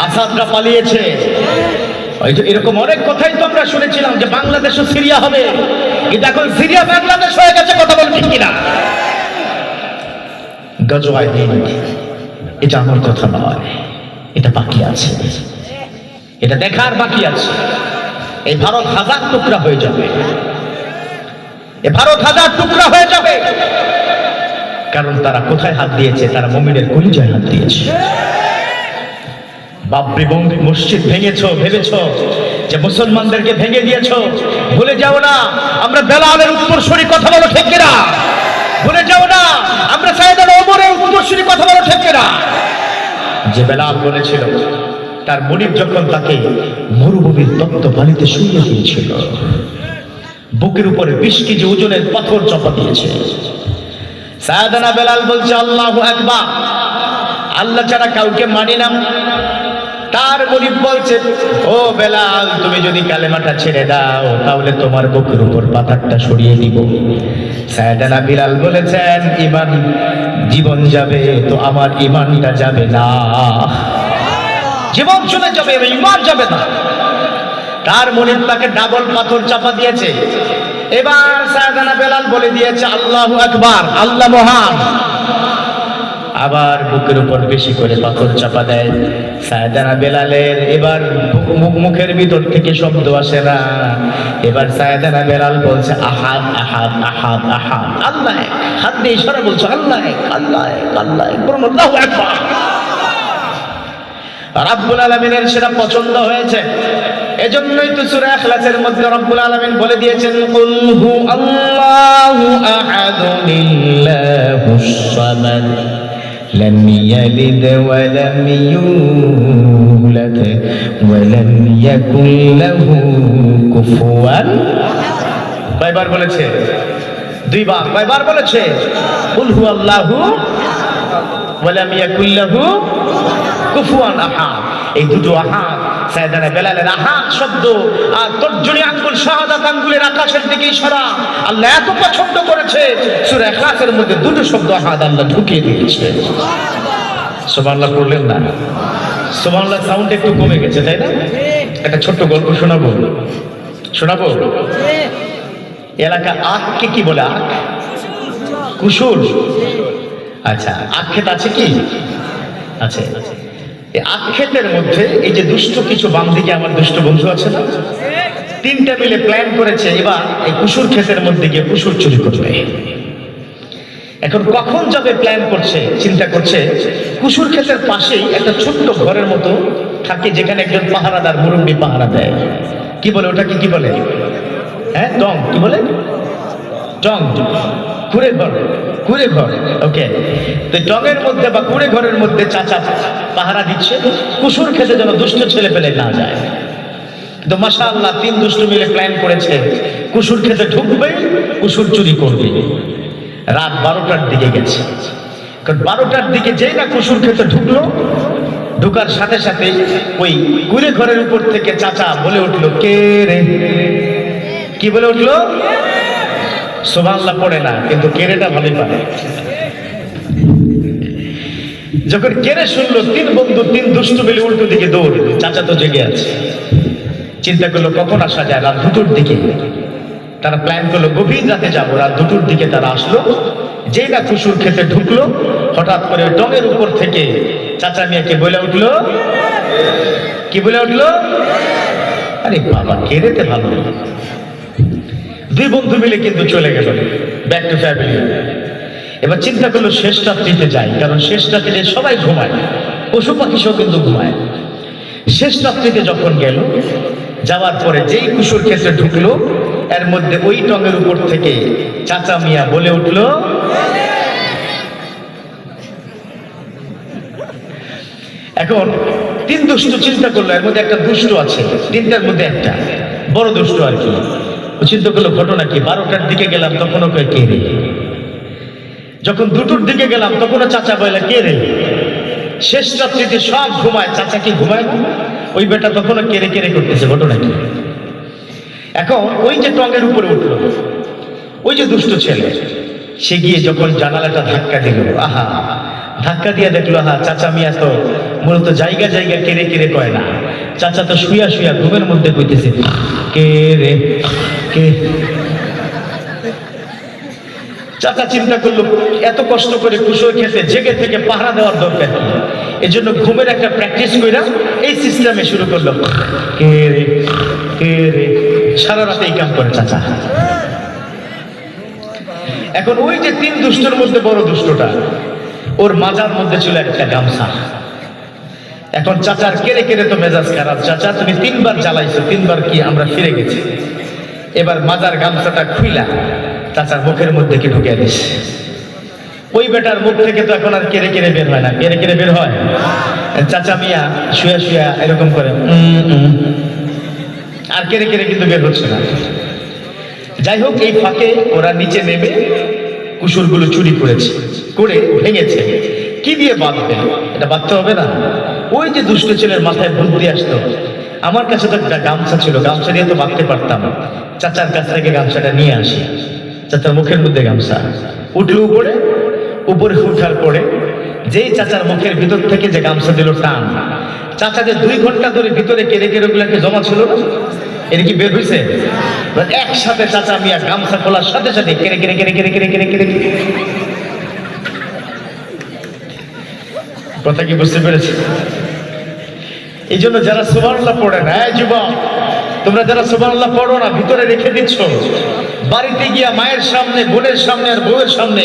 আসাদরা পালিয়েছে। এরকম অনেক কথাই তো আমরা শুনেছিলাম যে বাংলাদেশ ও সিরিয়া হবে, কিন্তু এখন সিরিয়া বাংলাদেশ হয়ে গেছে। কথা বল ঠিক কিনা? গজওয়ায় হিন্দ, এটা আমার কথা নয়, এটা বাকি আছে, এটা দেখার বাকি আছে। এই ভারত 1000 টুকরা হয়ে যাবে, এই ভারত 1000 টুকরা হয়ে যাবে। কারণ তারা কোথায় হাত দিয়েছে? তারা মুমিনের কলিজায় হাত দিয়েছে। বাবরি মসজিদ ভেঙেছো, ভেবেছো যে মুসলমানদেরকে ভেঙে দিয়েছো। ভুলে যাও না আমরা বেলালের উত্তরসূরি। কথা বলো ঠিক কিনা? ভুলে যাও না আমরা সাইয়েদনা ওমরের উত্তরসূরি। কথা বলো ঠিক কিনা? যে বেলাল বলেছিল তার মুনিব যখন তাকে মরুভূমির তপ্ত পানিতে শুইয়ে দিয়েছিল, বুকের উপরে 20 কেজি ওজনের পাথর চাপা দিয়েছে, সাইয়েদনা বেলাল বলছে আল্লাহু আকবার, আল্লাহ ছাড়া কাউকে মানি না। তার মুনিব বলছে, ও বেলাল, তুমি যদি কালেমাটা ছেড়ে দাও তাহলে তোমার বুকের উপর পাথরটা সরিয়ে দিব। সাইয়েদনা বিলাল বলেছেন, ঈমান জীবন যাবে তো আমার ঈমানটা যাবে না। জীবন চলে যাবে, ঈমান যাবে না। তার মুনিব তাকে ডাবল পাথর চাপা দিয়েছে। এবার সাইয়েদনা বেলাল বলে দিয়েছে আল্লাহু আকবার, আল্লাহ মহান। আবার বুকের উপর বেশি করে পাথর চাপা দেয়। সাইয়েদনা বেলালের এবার মুখের ভিতর থেকে শব্দ আসে না। এবার সাইয়েদনা বেলাল বলছে আহাদ আহাদ আহাদ আহাদ, আল্লাহ এক। হাত দিয়ে ইশারা বলছে আল্লাহ এক, আল্লাহ এক, আল্লাহ এক, বলুন আল্লাহু আকবার। রব্বুল আলামিনের সেটা পছন্দ হয়েছে। এজন্যই তো সূরা ইখলাসের মধ্যে রব্বুল আলামিন বলে দিয়েছেন, কুল হু আল্লাহু আহাদ লিল্লাহুস সামাদ لم يلد ولم يولد ولم يكن له كفوا। কয়বার বলেছে? 2 বার। কয়বার বলেছে? কুল হু আল্লাহু ওয়া লাম ইয়াকুল লাহু কুফুয়ান আহাদ। এই দুটো আহাদ, সাইয়েদনা বেলালের আহাদ শব্দ আর তর্জনী আঙ্গুল, শাহাদাত আঙ্গুলের আকাশের দিকে ইশারা আল্লাহ এত পছন্দ করেছে, সূরা ইখলাসের মধ্যে দুটো শব্দ আহাদ আল্লাহ ঢুকিয়ে দিয়েছে। সুবহানাল্লাহ পড়লেন না? সুবহানাল্লাহ সাউন্ড একটু কমে গেছে, তাই না? একটা ছোট্ট গল্প শোনাবো, শোনাবো। এলাকা আখকে কি বলে? আখ, কুসুর। আচ্ছা, আখ ক্ষেত আছে কি? আছে। এই আখ ক্ষেতের মধ্যে এই যে দুষ্ট কিছু বাম দিকে আমার দুষ্ট বন্ধু আছে না, 3টা মিলে প্ল্যান করেছে এবার এই কুসুর ক্ষেতের মধ্যে গিয়ে কুসুর চুরি করবে। এখন কখন যাবে প্ল্যান করছে, চিন্তা করছে। কুসুর ক্ষেতের পাশেই একটা ছোট্ট ঘরের মতো থাকে, যেখানে একজন পাহারাদার মুরব্বী পাহারা দেয়। কি বলে ওটাকে? কি বলে? হ্যাঁ, টং। কি বলে? টং, কুড়ে ঘর, কুড়ে ঘর। ওকে, তো টঙের মধ্যে বা কুড়ে ঘরের মধ্যে চাচা পাহারা দিচ্ছে, কুসুর খেতে যেন দুষ্ট ছেলে পেলে না যায়। তো মাশাআল্লাহ 3 দুষ্ট মিলে প্ল্যান করেছে, কুসুর খেতে ঢুকবে, কুসুর চুরি করবে। রাত 12টার দিকে গেছে। কারণ 12টার দিকে যেই না কুসুর খেতে ঢুকলো, ঢুকার সাথে সাথে ওই কুড়ে ঘরের উপর থেকে চাচা বলে উঠলো, কে রে? কি বলে উঠলো? সুবহানাল্লাহ পড়ে না, কিন্তু কেড়েটা ভালোই পারে। যখন কেড়ে শুনলো, তিন বন্ধু তিন দুষ্টু মিলে উল্টো দিকে দৌড়। চাচা তো জেগে আছে, চিন্তা করলো কখন আসা যায়, রাত 2টোর দিকে। তারা প্ল্যান করলো গভীর রাতে যাবো। রাত 2টোর দিকে তারা আসলো। যেই না কুসুর খেতে ঢুকলো, হঠাৎ করে টঙের উপর থেকে চাচা মিয়াকে বলে উঠলো, কি বলে উঠলো? আরে বাবা, কেড়েতে ভালো। দুই বন্ধু মিলে কিন্তু চলে গেল ব্যাক টু ফ্যামিলি। এবার চিন্তা করলো শেষ রাত্রিতে যাই, কারণ শেষ রাত্রিতে সবাই ঘুমায়, পশু পাখি সব কিন্তু ঘুমায়। শেষ রাত্রিতে যখন গেল, যাওয়ার পরে যেই কুসুর ক্ষেত্রে ঢুকলো, এর মধ্যে ওই টঙের উপর থেকে চাচা মিয়া বলে উঠলো, এখন তিন দুষ্ট চিন্তা করলো, এর মধ্যে একটা দুষ্ট আছে, তিনটার মধ্যে একটা বড় দুষ্ট আর কি। চিন্তা করলো ঘটনা কি, 12টার দিকে গেলাম তখনও কে রে, যখন 2টোর দিকে গেলাম তখনও চাচা বলে কে রে। শেষ রাত্রিতে সব ঘুমায়, চাচা কি ঘুমায় না? ওই বেটা তখনও কেড়ে কেড়ে করতেছে, ঘটনা কি। এখন ওই যে টঙের উপরে উঠলো, ওই যে দুষ্ট ছেলে, সে গিয়ে যখন জানালাটা ধাক্কা দিল, আহা, ধাক্কা দিয়ে দেখলো, আহা, চাচা মিয়া তো মূলত জায়গা জায়গা কেড়ে কেড়ে কয় না, চাচা তো শুয়া শুয়া ঘুমের মধ্যে কইতেছে কে রে কে। চাচা চিন্তা করলো এত কষ্ট করে কুসুর খেতে জেগে থেকে পাহারা দেওয়ার দরকার কি, এজন্য ঘুমের একটা প্র্যাকটিস কইরা এই সিস্টেমে শুরু করলো, কে রে কে রে। সারা রাতে এই কাম করে চাচা। এখন ওই যে তিন দুষ্টর মধ্যে বড় দুষ্টটা, ওর মাজার মধ্যে ছিল একটা গামছা। এখন চাচার কেড়ে কেড়ে তো মেজাজ খারাপ, চাচা তুমি 3বার জ্বালাইছো, 3বার কি আমরা ফিরে গেছি। এবার মাজার গামছাটা খুইলা চাচার মুখের মধ্যে কি ঢুকিয়ে দিছে। ওই বেটার মুখ থেকে তো এখন আর কেড়ে কেড়ে বের হয় না, কেড়ে কেড়ে বের হয়। চাচা মিয়া শুয়া শুয়া এরকম করে আর কেড়ে কেড়ে কিন্তু বের হচ্ছে না। যাই হোক, এই ফাঁকে ওরা নিচে নেমে কুসুরগুলো চুরি করেছে, করে ভেঙেছে। কি দিয়ে বাঁধবে? এটা বাঁধতে হবে না? ওই যে দুষ্ট ছেলের মাথায় বুদ্ধি আসতো, আমার কাছে তো একটা গামছা ছিল, গামছা দিয়ে তো বাঁধতে পারতাম, চাচার কাছ থেকে গামছাটা নিয়ে আসি। চাচার মুখের মধ্যে গামছা উঠলো উপরে, উপরে উঠার পরে যেই চাচার মুখের ভিতর থেকে যে গামছা দিল টান, চাচা যে 2 ঘন্টা ধরে ভিতরে কেড়ে কেড়ে গুলাকে জমা ছিল না, এটা কি বের হয়েছে? একসাথে চাচা মিয়া গামছা খোলার সাথে সাথে কেড়ে কেড়ে কেড়ে কেড়ে কেড়ে কেড়ে কেড়ে। কথা কি বুঝতে পেরেছে? এই জন্য যারা সুবহানাল্লাহ পড়ে না, এই যুবক তোমরা যারা সুবহানাল্লাহ পড়ো না, ভিতরে রেখে দিচ্ছ, বাড়িতে গিয়া মায়ের সামনে, বোনের সামনে আর বউয়ের সামনে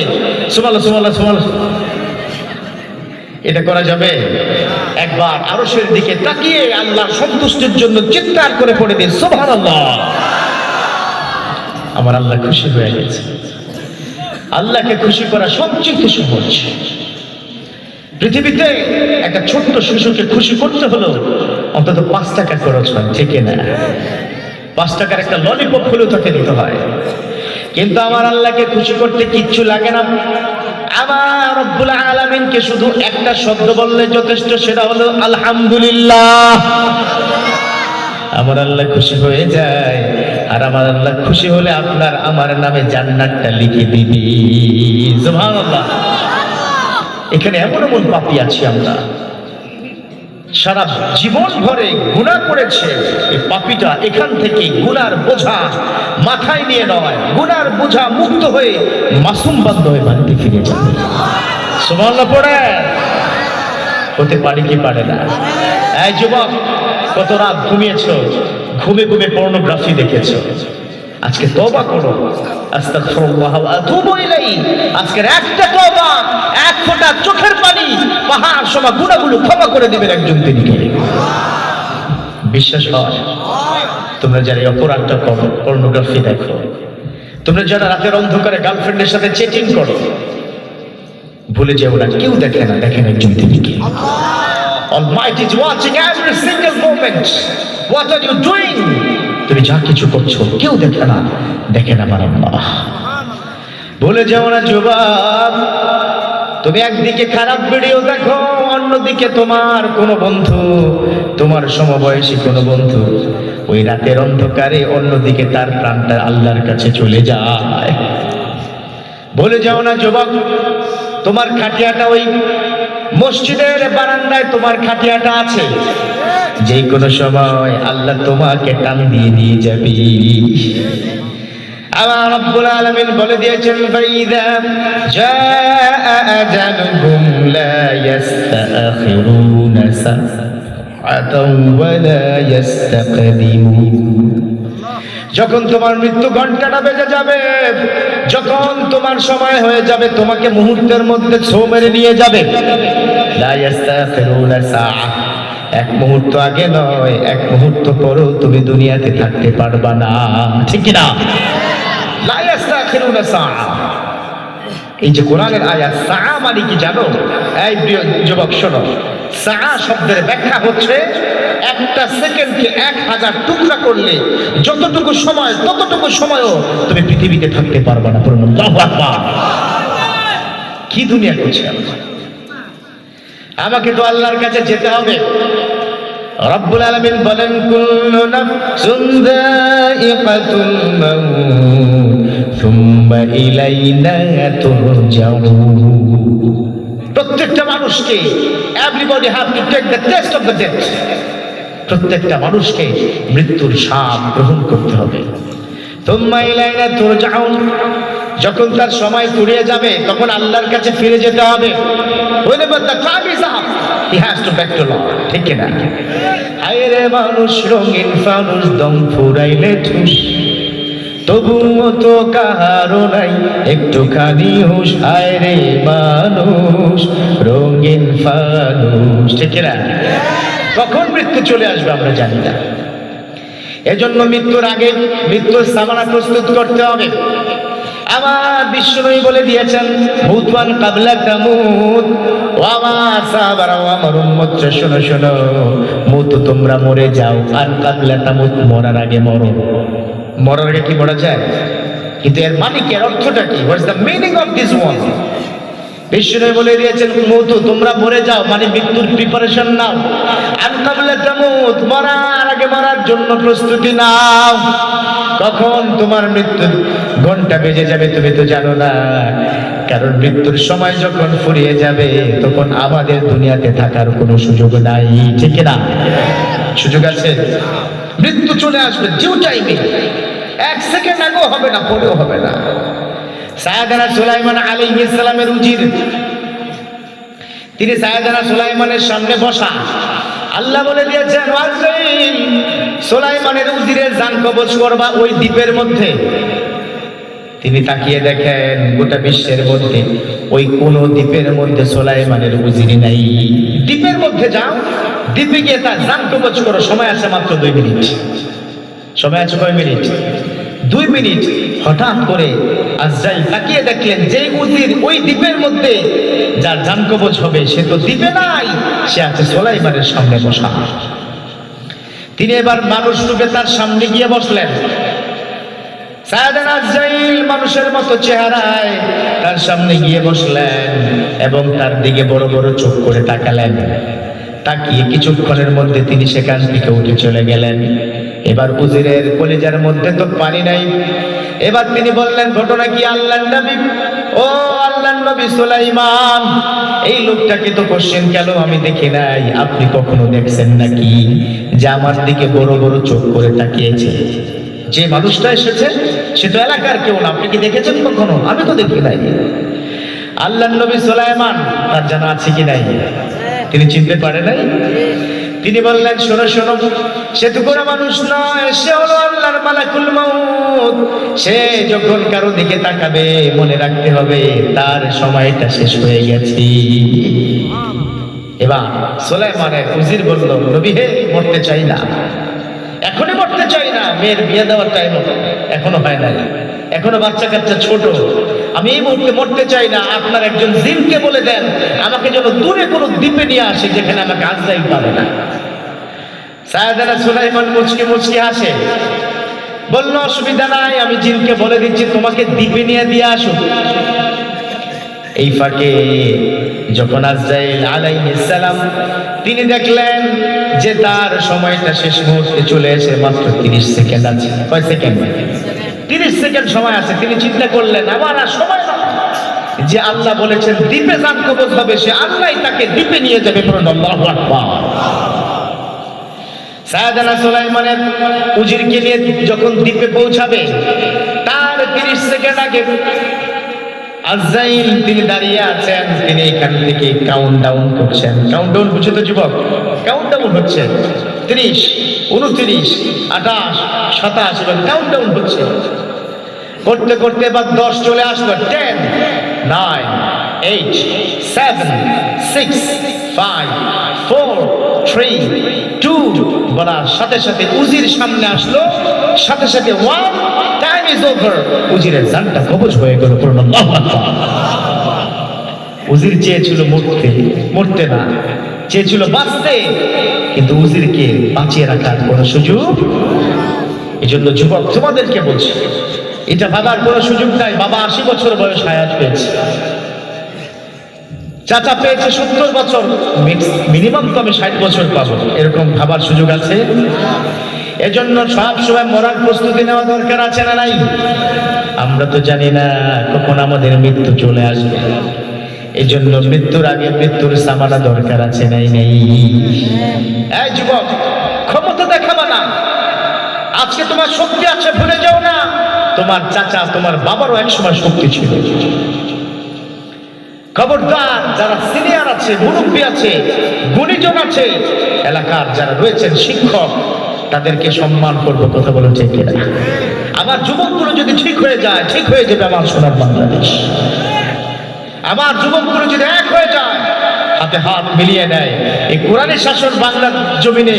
সুবহানাল্লাহ সুবহানাল্লাহ সুবহানাল্লাহ, এটা করা যাবে? একবার আরশের দিকে তাকিয়ে আল্লাহর সন্তুষ্টির জন্য চিৎকার করে পড়ে দিন সুবহানাল্লাহ। আমার আল্লাহ খুশি হয়ে গেছে। আল্লাহকে খুশি করা সবচেয়ে সহজ। পৃথিবীতে একটা ছোট্ট শিশুকে খুশি করতে হলো অন্তত 5 টাকা খরচ হয়, ঠিক না? 5 টাকার একটা ললিপপ হলেও তাকে দিতে হয়। কিন্তু আমার আল্লাহকে খুশি করতে কিচ্ছু লাগে না। আমার রব্বুল আলামিনকে শুধু একটা শব্দ বললে যথেষ্ট, সেটা হলো আলহামদুলিল্লাহ। আমার আল্লাহ খুশি হয়ে যায়, আর আমার আল্লাহ খুশি হলে আপনার আমার নামে জান্নাতটা লিখে দিবি। সুবহানাল্লাহ। এখানে এমন এমন পাপী আছি আমরা, সারা জীবন ভরে গুনাহ করেছে। এই পাপীটা এখান থেকে গুনার বোঝা মাথায় নিয়ে নয়, গুনার বোঝা মুক্ত হয়ে মাসুম বান্ধ হয়ে বাড়িতে ফিরে যাবে। সুবহানাল্লাহ পড়ে হতে পারে কি পারে না? এই যুবক, কত রাত ঘুমিয়েছো, ঘুমে ঘুমে পর্নোগ্রাফি দেখেছো, আজকে তওবা করো। আস্তাগফিরুল্লাহ ওয়া আতুবু ইলাইহি। আজকের একটা তওবা, এক ফোঁটা চোখের পানি পাহাড় সমান গুনাহগুলো ক্ষমা করে দিবেন একজন তিনি। বিশ্বাস হয়? তোমরা যারা এই অপরাধটা করো, পর্নোগ্রাফি দেখো, তোমরা যারা রাতের অন্ধকারে গার্লফ্রেন্ডের সাথে চ্যাটিং করো, ভুলে যেও না কেউ দেখে না, দেখেন একজন তিনি কে। Almighty is watching every single moment. What are you doing? তুমি যা কিছু করছো কেউ দেখে না, দেখেন আমার আল্লাহ। ভুলে যাও না যুবক, তুমি একদিকে খারাপ ভিডিও দেখো, অন্যদিকে তোমার কোনো বন্ধু, তোমার সমবয়সী কোনো বন্ধু ওই রাতের অন্ধকারে অন্যদিকে তার প্রাণটা আল্লাহর কাছে চলে যায়। বলে যাও না যুবক, তোমার খাটিয়াটা ওই মসজিদের বারান্দায় তোমার খাটিয়াটা আছে, যে কোনো সময় আল্লাহ তোমাকে টান দিয়ে নিয়ে যাবে। আল্লাহ রাব্বুল আলামিন বলে দিয়েছেন, ফাইদা জাআ আজালুহুম লা ইস্তাখিরুনা সাআতাও ওয়া লা ইস্তাকদিমুন। যখন তোমার মৃত্যু ঘন্টাটা বেজে যাবে, যখন তোমার সময় হয়ে যাবে, তোমাকে মুহূর্তের মধ্যে ছো মেরে নিয়ে যাবে। লা ইস্তাখিরুনা সাআ, এক মুহূর্ত আগে নয়, এক মুহূর্ত পরও তুমি দুনিয়াতে থাকতে পারবা না, ঠিক কি না? লা ইস্তাখিরুনা সাআ, এই যে কোরআনের আয়াত, সাআ মানে কি জানো? এই প্রিয় যুবক শোনো, সাআ শব্দের ব্যাখ্যা হচ্ছে একটা সেকেন্ডকে 1000 টুকরা করলে যতটুকু সময়, ততটুকু সময়ও তুমি পৃথিবীতে থাকতে পারবে না। পড়ুন আল্লাহু আকবার। কি দুনিয়া করছে আমাকে তো আল্লাহর কাছে যেতে হবে। রব্বুল আলামিন বলেন, কুল্লু নাফসুন যায়িকাতুল মাউত সুম্মা ইলাইনা তুরজাউন। প্রত্যেকটা মানুষকে, everybody have to take the test of the death. প্রত্যেকটা মানুষকে মৃত্যুর স্বাদ গ্রহণ করতে হবে। সুম্মা ইলাইনা তুরজাউন, যখন তার সময় ফুরিয়ে যাবে তখন আল্লাহর কাছে ফিরে যেতে হবে। whenever the time is up he has to back to Lord, ঠিক কি না? হায়রে মানুষ রঙিন ফানুস, দম ফুরাইলে ঠুস, তবুও তো কাহারো নাই একটুখানি হুঁশ। হায়রে মানুষ রঙিন ফানুস, ঠিক কি না? কখন মৃত্যু চলে আসবে আমরা জানি না। এজন্য মৃত্যুর আগে মৃত্যুর সামানা প্রস্তুত করতে হবে। আমার বিশ্বনবী বলে দিয়েছেন, মুতওয়ান কাবলা তামুত। ও আমার সাহাবারা, ও আমার উম্মত, শোনো শোনো, মুত তোমরা মরে যাও, আর কাবলা তামুত, মরার আগে মরো। মরার আগে কি মরা যায়? কিন্তু এর মানে কি, এর অর্থটা কি? What's the meaning of this one? বিশ্বনবী বলে দিয়েছেন, মুত তোমরা মরে যাও মানে মৃত্যুর প্রিপারেশন নাও। আর কাবলা তামুত, মরার আগে মরার জন্য প্রস্তুতি নাও। কখন তোমার মৃত্যুর ঘন্টা বেজে যাবে তুমি তো জানো না, কারণ মৃত্যুর সময় যখন ফুরিয়ে যাবে তখন আমাদের দুনিয়াতে থাকার কোনো সুযোগ নাই, ঠিক না? সুযোগ আছে? মৃত্যু চলে আসবে যে টাইমে, এক সেকেন্ড আগেও হবে না, পরেও হবে না। সাইয়েদনা সুলাইমান আলাইহিস সালামের উজির, তিনি সাইয়েদনা সুলাইমানের সামনে বসা। আল্লাহ বলে দিয়েছেন, আজরাইল সুলাইমানের উজিরের জান কবজ করবা ওই দ্বীপের মধ্যে। তিনি তাকিয়ে দেখেন গোটা বিশ্বের মধ্যে ওই কোন দ্বীপের মধ্যে সুলাইমানের উজির নাই। দ্বীপের মধ্যে যাও, দ্বীপে গিয়ে তার জান কবজ করো। সময় আছে মাত্র 2 মিনিট। সময় আছে কয় মিনিট? 2 মিনিট। হঠাৎ করে আজরাইল তাকিয়ে দেখলেন যে উজির ওই দ্বীপের মধ্যে যার জান কবজ হবে সে তো দ্বীপে নাই, সে আছে সুলাইমানের সামনে বসা। তিনি এবার মানুষ রূপে তার সামনে গিয়ে বসলেন। সাইয়েদনা আজরাইল মানুষের মতো চেহারায় তার সামনে গিয়ে বসলেন এবং তার দিকে বড় বড় চোখ করে তাকালেন। তাকিয়ে কিছুক্ষণের মধ্যে তিনি সেখান থেকে উঠে চলে গেলেন। এবার উজিরের কলিজার মধ্যে তো পানি নাই। এবার তিনি বললেন, ঘটনা কি আল্লাহর নবী? ও আল্লাহর নবী সুলাইমান, এই লোকটাকে তো কোশ্চেন কেন আমি দেখি নাই, আপনি কখনো দেখছেন নাকি যে আমার দিকে বড় বড় চোখ করে তাকিয়েছে? যে মানুষটা এসেছে সে তো এলাকার কেউ না, আপনি কি দেখেছেন কখনো? আমি তো দেখি নাই। আল্লাহর নবী সুলাইমান তার জানা আছে কি নাই? তিনি চিনতে পারে নাই। তিনি বললেন, শোনো শোনো, সে তো কোনো মানুষ নয়, সে হলো আল্লাহর মালাকুল মউত। সে যখন কারো দিকে তাকাবে মনে রাখতে হবে তার সময়টা শেষ হয়ে গেছে। এবার সুলাইমানের উজির বলল, নবী হে, মরতে চাই না, এখনই মরতে চাই না। মেয়ের বিয়ে দেওয়ার টাইম এখনো হয় নাই, এখনো বাচ্চা কাচ্চা ছোট, আমি এই মুহূর্তে মরতে চাই না। আপনার একজন জিনকে বলে দেন আমাকে যেন দূরে কোনো দ্বীপে নিয়ে আসে যেখানে আমাকে আজরাইল পাবে না। সাইয়েদনা সুলাইমান মুচকি মুচকি হাসে, বলল, অসুবিধা নাই, আমি জিনকে বলে দিচ্ছি তোমাকে দ্বীপে নিয়ে দিয়ে আসুক। এই ফাঁকে যখন আজরাইল আলাইহিস সালাম তিনি দেখলেন যে তার সময়টা শেষ মুহূর্তে চলে এসে মাত্র 30 সেকেন্ড আছে। কয় সেকেন্ড? 30 সেকেন্ড সময় আছে। তিনি চিন্তা করলেন আমার আর সময় না, যে আল্লাহ বলেছেন দ্বীপে যান কবজ হবে, সে আল্লাহ তাকে দ্বীপে নিয়ে যাবে। আল্লাহু আকবার। সাইয়েদনা সুলাইমানের উজিরকে নিয়ে যখন দ্বীপে পৌঁছাবে, তার 30 সেকেন্ড আগে আজরাইল তিনি দাঁড়িয়ে আছেন। তিনি এখান থেকে কাউন্টডাউন করছেন। কাউন্টডাউন বুঝে তো যুবক? কাউন্টডাউন হচ্ছে 30, 29, 28, 27 এবং কাউন্টডাউন হচ্ছে। করতে করতে এবার 10 চলে আসলো। 10, 9, 8, 7, 6, 5, 4, 3, 2 বলার সাথে সাথে উজির সামনে আসলো। সাথে সাথে 1 টাইম ইজ ওভার। উজিরের জানটা কবজ হয়ে গেল। আল্লাহু আকবার। উজির চেয়েছিল মরতে না, চেয়েছিল বাঁচতে, কিন্তু উজিরকে বাঁচিয়ে রাখার কোনো সুযোগ। এই জন্য যুবক তোমাদেরকে বলছি, এটা ভাবার কোনো সুযোগ নাই। বাবা 80 বছর বয়স হায়াত পেয়েছে, চাচা পেয়েছে 70 বছর, মিনিমাম তো আমি 60 বছর পাবো, এরকম ভাবার সুযোগ আছে? এজন্য সব সময় মরার প্রস্তুতি নেওয়া দরকার আছে না নাই? আমরা তো জানি না কখন আমাদের মৃত্যু চলে আসবে। এই জন্য মৃত্যুর আগে মৃত্যুর সামানা দরকার আছে নাই? নেই? এই যুবক, ক্ষমতা দেখাবা না। আজকে তোমার শক্তি আছে ভুলে যাও না, তোমার চাচা তোমার বাবারও একসময় শক্তি ছিল। খবরদার, যারা সিনিয়র আছে, মুরব্বী আছে, গুণীজন আছে, এলাকার যারা রয়েছেন শিক্ষক, তাদেরকে সম্মান করবো। কথা বলো ঠিক কিনা? আমার যুবকগুলো যদি ঠিক হয়ে যায়, ঠিক হয়ে যাবে আমার সোনার বাংলাদেশ। আমার যুবকগুলো যদি এক হয়ে যায়, হাতে হাত মিলিয়ে নেয়, এই কোরআনের শাসন বাংলার জমিনে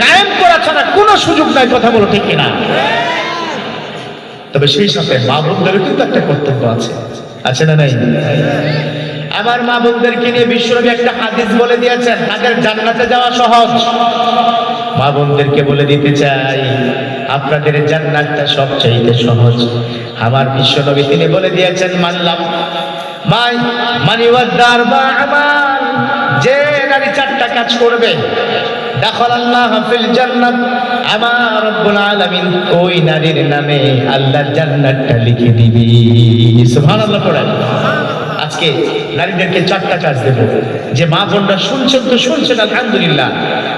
কায়েম করা ছাড়া কোনো সুযোগ নাই। কথা বলো ঠিক কিনা? তবে সেই সাথে মা বোনদেরও কিন্তু একটা কর্তব্য আছে, আছে না নাই? আমার মা বোনদেরকে নিয়ে বিশ্বনবী একটা হাদিস বলে দিয়েছেন, তাদের জান্নাতে যাওয়া সহজ। মা বোনদেরকে বলে দিতে চাই, আপনাদের জান্নাতটা সবচাইতে সহজ। আমার বিশ্বনবী তিনি বলে দিয়েছেন, মানলাম মানিওয়াদ্দার বা আমাল, যে নারী 4টা কাজ করবে, দাখালাল্লাহু ফিল জান্নাত, আমার রব্বুল আলামিন ওই নারীর নামে আল্লাহর জান্নাতটা লিখে দিবে। সুবহানাল্লাহ পড়েন। আজকে নারীদেরকে 4টা কাজ দেব। যে মা বোনরা শুনছেন তো শুনছেন, আলহামদুলিল্লাহ।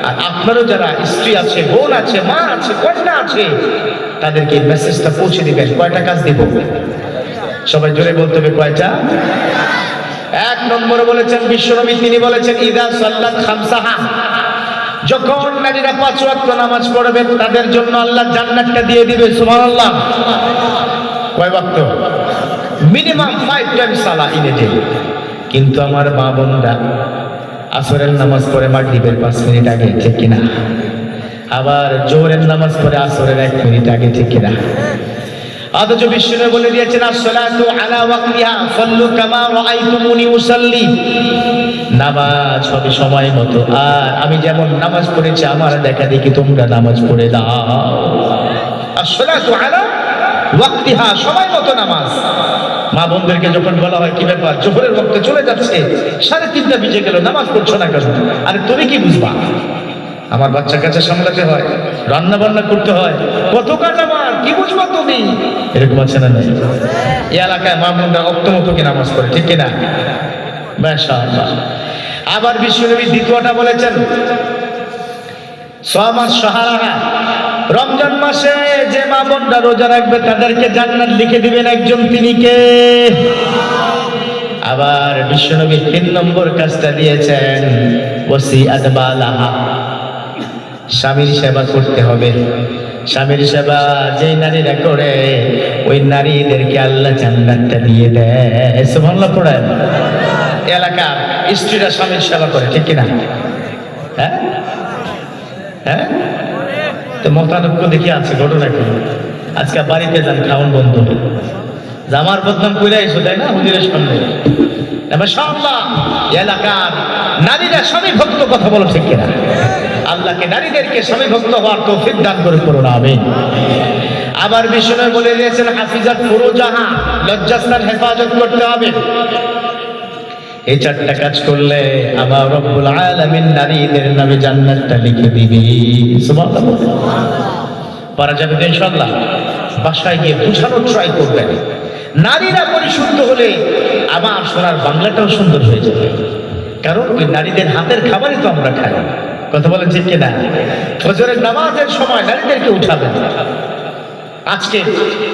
আর আপনারও যারা স্ত্রী আছে, বোন আছে, মা আছে, কন্যা আছে, তাদেরকে মেসেজটা পৌঁছে দিবেন। কয়টা কাজ দেব? সবাই জোরে বলতে হবে, কয়টা? 1 নম্বরে বলেছেন বিশ্বনবী, তিনি বলেছেন ইদা সাল্লাত খামসাহা, যখন নারীরা 5 ওয়াক্ত নামাজ পড়বে, তাদের জন্য আল্লাহ জান্নাতটা দিয়ে দিবে। সুবহানাল্লাহ। কয় ওয়াক্ত? Minimum 5 time Salah in a day. কিন্তু আমার মা বোনরা আসরের নামাজ পড়ে মাগরিবের 5 মিনিট আগে, ঠিক কিনা? আবার জোহরের নামাজ পড়ে আসরের 1 মিনিট আগে, ঠিক কিনা? অথচ বিশ্বনবী বলে দিয়েছেন, আসসালাতু আলা ওয়াক্তিহা সাল্লু কামা রাআইতুমুনি উসাল্লি, নামাজ হবে সময় মতো। আর আমি যেমন নামাজ পড়েছি, আমার দেখা দেখি তোমরা নামাজ পড়ে দাও। আসসালাতু আলা ওয়াক্তিহা, সময় মতো নামাজ। মা বোনদেরকে যখন বলা হয় কি ব্যাপার, জোহরের ওয়াক্ত চলে যাচ্ছে, 3:30 বেজে গেল, নামাজ পড়ছো না কেন? আরে তুমি কি বুঝবা? আমার বাচ্চা কাছে সামলাতে হয়, রান্না বান্না করতে হয়, কত কাজ আমার, কি বুঝবা তুমি? এরকম আছে না? এই এলাকায় মা বোনরা অক্তমত কি নামাজ পড়ে, ঠিক কিনা? মাশাআল্লাহ। আবার বিশ্বনবী দ্বিতীয়টা বলেছেন, সামাস শাহরাহা, রমজান মাসে যে মা বোনরা রোজা রাখবে, তাদেরকে জান্নাত লিখে দিবেন একজন, তিনি কে? আবার বিশ্বনবী 3 নম্বর কাজটা দিয়েছেন, ওয়াসিআত বালাহা, স্বামীর সেবা করতে হবে। স্বামীর সেবা যেই নারীরা করে, ওই নারীদেরকে আল্লাহ জান্নাতটা দিয়ে দেয়। সুবহানাল্লাহ পড়েন। এলাকার স্ত্রীরা স্বামীর সেবা করে, ঠিক কিনা? হ্যাঁ হ্যাঁ, তো মতানৈক্য দেখি আছে ঘটনা কি? আজকে বাড়িতে যান, খাওয়ান বন্ধ, জামার বদনাম কইরা এসো, তাই না? হুজুরের সামনে মাশাআল্লাহ এলাকার নারীরা স্বামী ভক্ত। কথা বলো ঠিক কিনা? আল্লাহকে নারীদেরকে স্বামী ভক্ত হওয়ার তৌফিক দান করে করুন, আমিন। আবার বিশ্বনবী বলে দিয়েছেন, হাফিজাত ফুরুজাহা, লজ্জাস্থান হেফাজত করতে হবে। এই চারটা কাজ করলে আমার রব্বুল আলামিন নারীদের নামে জান্নাতটা লিখে দিবে। সুবহানাল্লাহ। পারা যাবে তো ইনশাআল্লাহ? বাসায় গিয়ে বুঝানোর ট্রাই করবেন। নারীরা পরিশুদ্ধ হলে আমার সোনার বাংলাটাও সুন্দর হয়ে যাবে। কারণ ওই নারীদের হাতের খাবারই তো আমরা খাই। কথা বলেন ঠিক কিনা? ফজরের নামাজের সময় নারীদেরকে উঠাবেন। আজকে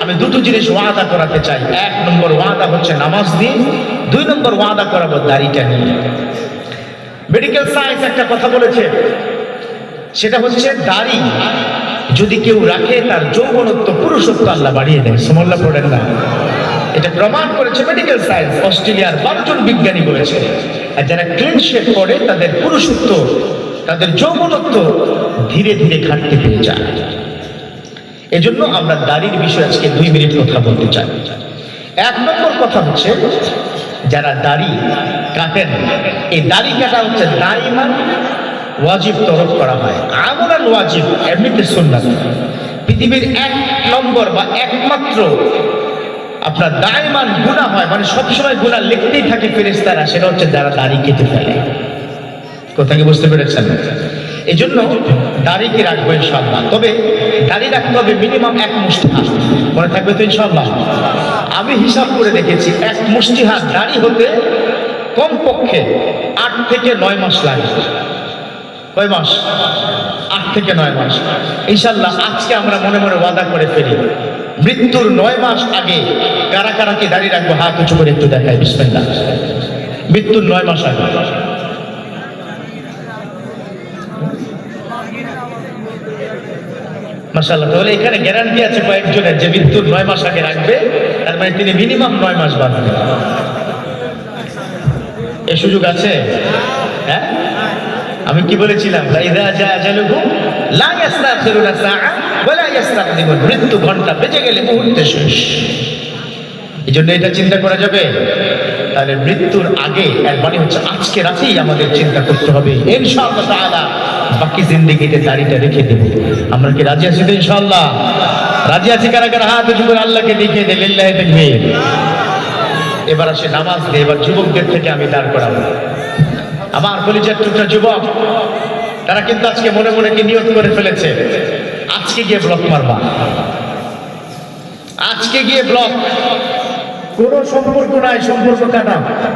আমি দুটো জিনিস ওয়াদা করাতে চাই। 1 নম্বর ওয়াদা হচ্ছে নামাজ দিয়ে, 2 নম্বর ওয়াদা করাবো দাড়িটা নিয়ে। মেডিকেল সায়েন্স একটা কথা বলেছে, সেটা হচ্ছে দাড়ি যদি কেউ রাখে তার যৌবনত্ব পুরুষত্ব আল্লাহ বাড়িয়ে দেয়। সুবহানাল্লাহ পড়েন না? এটা প্রমাণ করেছে মেডিকেল সায়েন্স। অস্ট্রেলিয়ার 12 জন বিজ্ঞানী বলেছে। আর যারা ক্লিন শেভ করে তাদের পুরুষত্ব, তাদের যৌবনত্ব ধীরে ধীরে ঘাটতে পেয়ে যায়। এজন্য আমরা দাড়ির বিষয়ে আজকে 2 মিনিট কথা বলতে চাই। 1 নম্বর কথা হচ্ছে, যারা দাড়ি কাটেন, এই দাড়ি কাটা হচ্ছে দাইমান ওয়াজিব তরফ করা হয়। আমরান ওয়াজিব, এমনিতে সুন্নাত। পৃথিবীর 1 নম্বর বা একমাত্র আপনার দাইমান গুনাহ হয়, মানে সবসময় গুনাহ লিখতেই থাকে ফেরেশতারা, সেটা হচ্ছে যারা দাড়ি কেটে ফেলে। কথা কি বুঝতে পেরেছেন? এই জন্য দাড়ি কি রাখবো ইনশাআল্লাহ। তবে দাড়ি রাখতে হবে মিনিমাম 1 মুষ্টি হাত। মনে থাকবে তো ইনশাআল্লাহ? আমি হিসাব করে দেখেছি 1 মুষ্টি হাত দাড়ি হতে কমপক্ষে 8 থেকে 9 মাস লাগে। কয় মাস? 8 থেকে 9 মাস। ইনশাআল্লাহ আজকে আমরা মনে মনে ওয়াদা করে ফেলি, মৃত্যুর 9 মাস আগে কারা কারা কি দাড়ি রাখবো হাত উঁচু করে একটু দেখায়। বিসমিল্লাহ। মৃত্যুর 9 মাস আগে। মাশাআল্লাহ। তাহলে এখানে গ্যারান্টি আছে কয়েকজনের যে মৃত্যুর 9 মাস আগে রাখবে, তার মানে তিনি মিনিমাম 9 মাস বাঁচবেন। এই সুযোগ আছে? হ্যাঁ, আমি কি বলেছিলাম? ইযা জা আজালুহুম লা ইস্তাখিরুনা সাআ ওয়া লা ইস্তাকদিমুন। মৃত্যু ঘন্টা বেজে গেলে মুহূর্তে শেষ। এজন্য এটা চিন্তা করা যাবে। তাহলে মৃত্যুর আগে এর মানে হচ্ছে আজকে রাতেই আমাদের চিন্তা করতে হবে ইনশাআল্লাহ তাআলা বাকি জিন্দেগিতে দাড়িটা রেখে দেব। আমরা কি রাজি আছি তো ইনশাআল্লাহ? রাজি আছি কারা কারা হাত উঁচু করে আল্লাহকে দেখিয়ে দেন। লিল্লাহি তাকবীর। এবার আসে নামাজ দিয়ে। এবার যুবকদের থেকে আমি দাঁড় করাবো। আমার কলিজার টুকরা যুবক, তারা কিন্তু আজকে মনে মনে কি নিয়ত করে ফেলেছে, আজকে গিয়ে ব্লক মারবা। আজকে গিয়ে ব্লক, কোনো সম্পর্ক নাই, সম্পর্ক কাটা।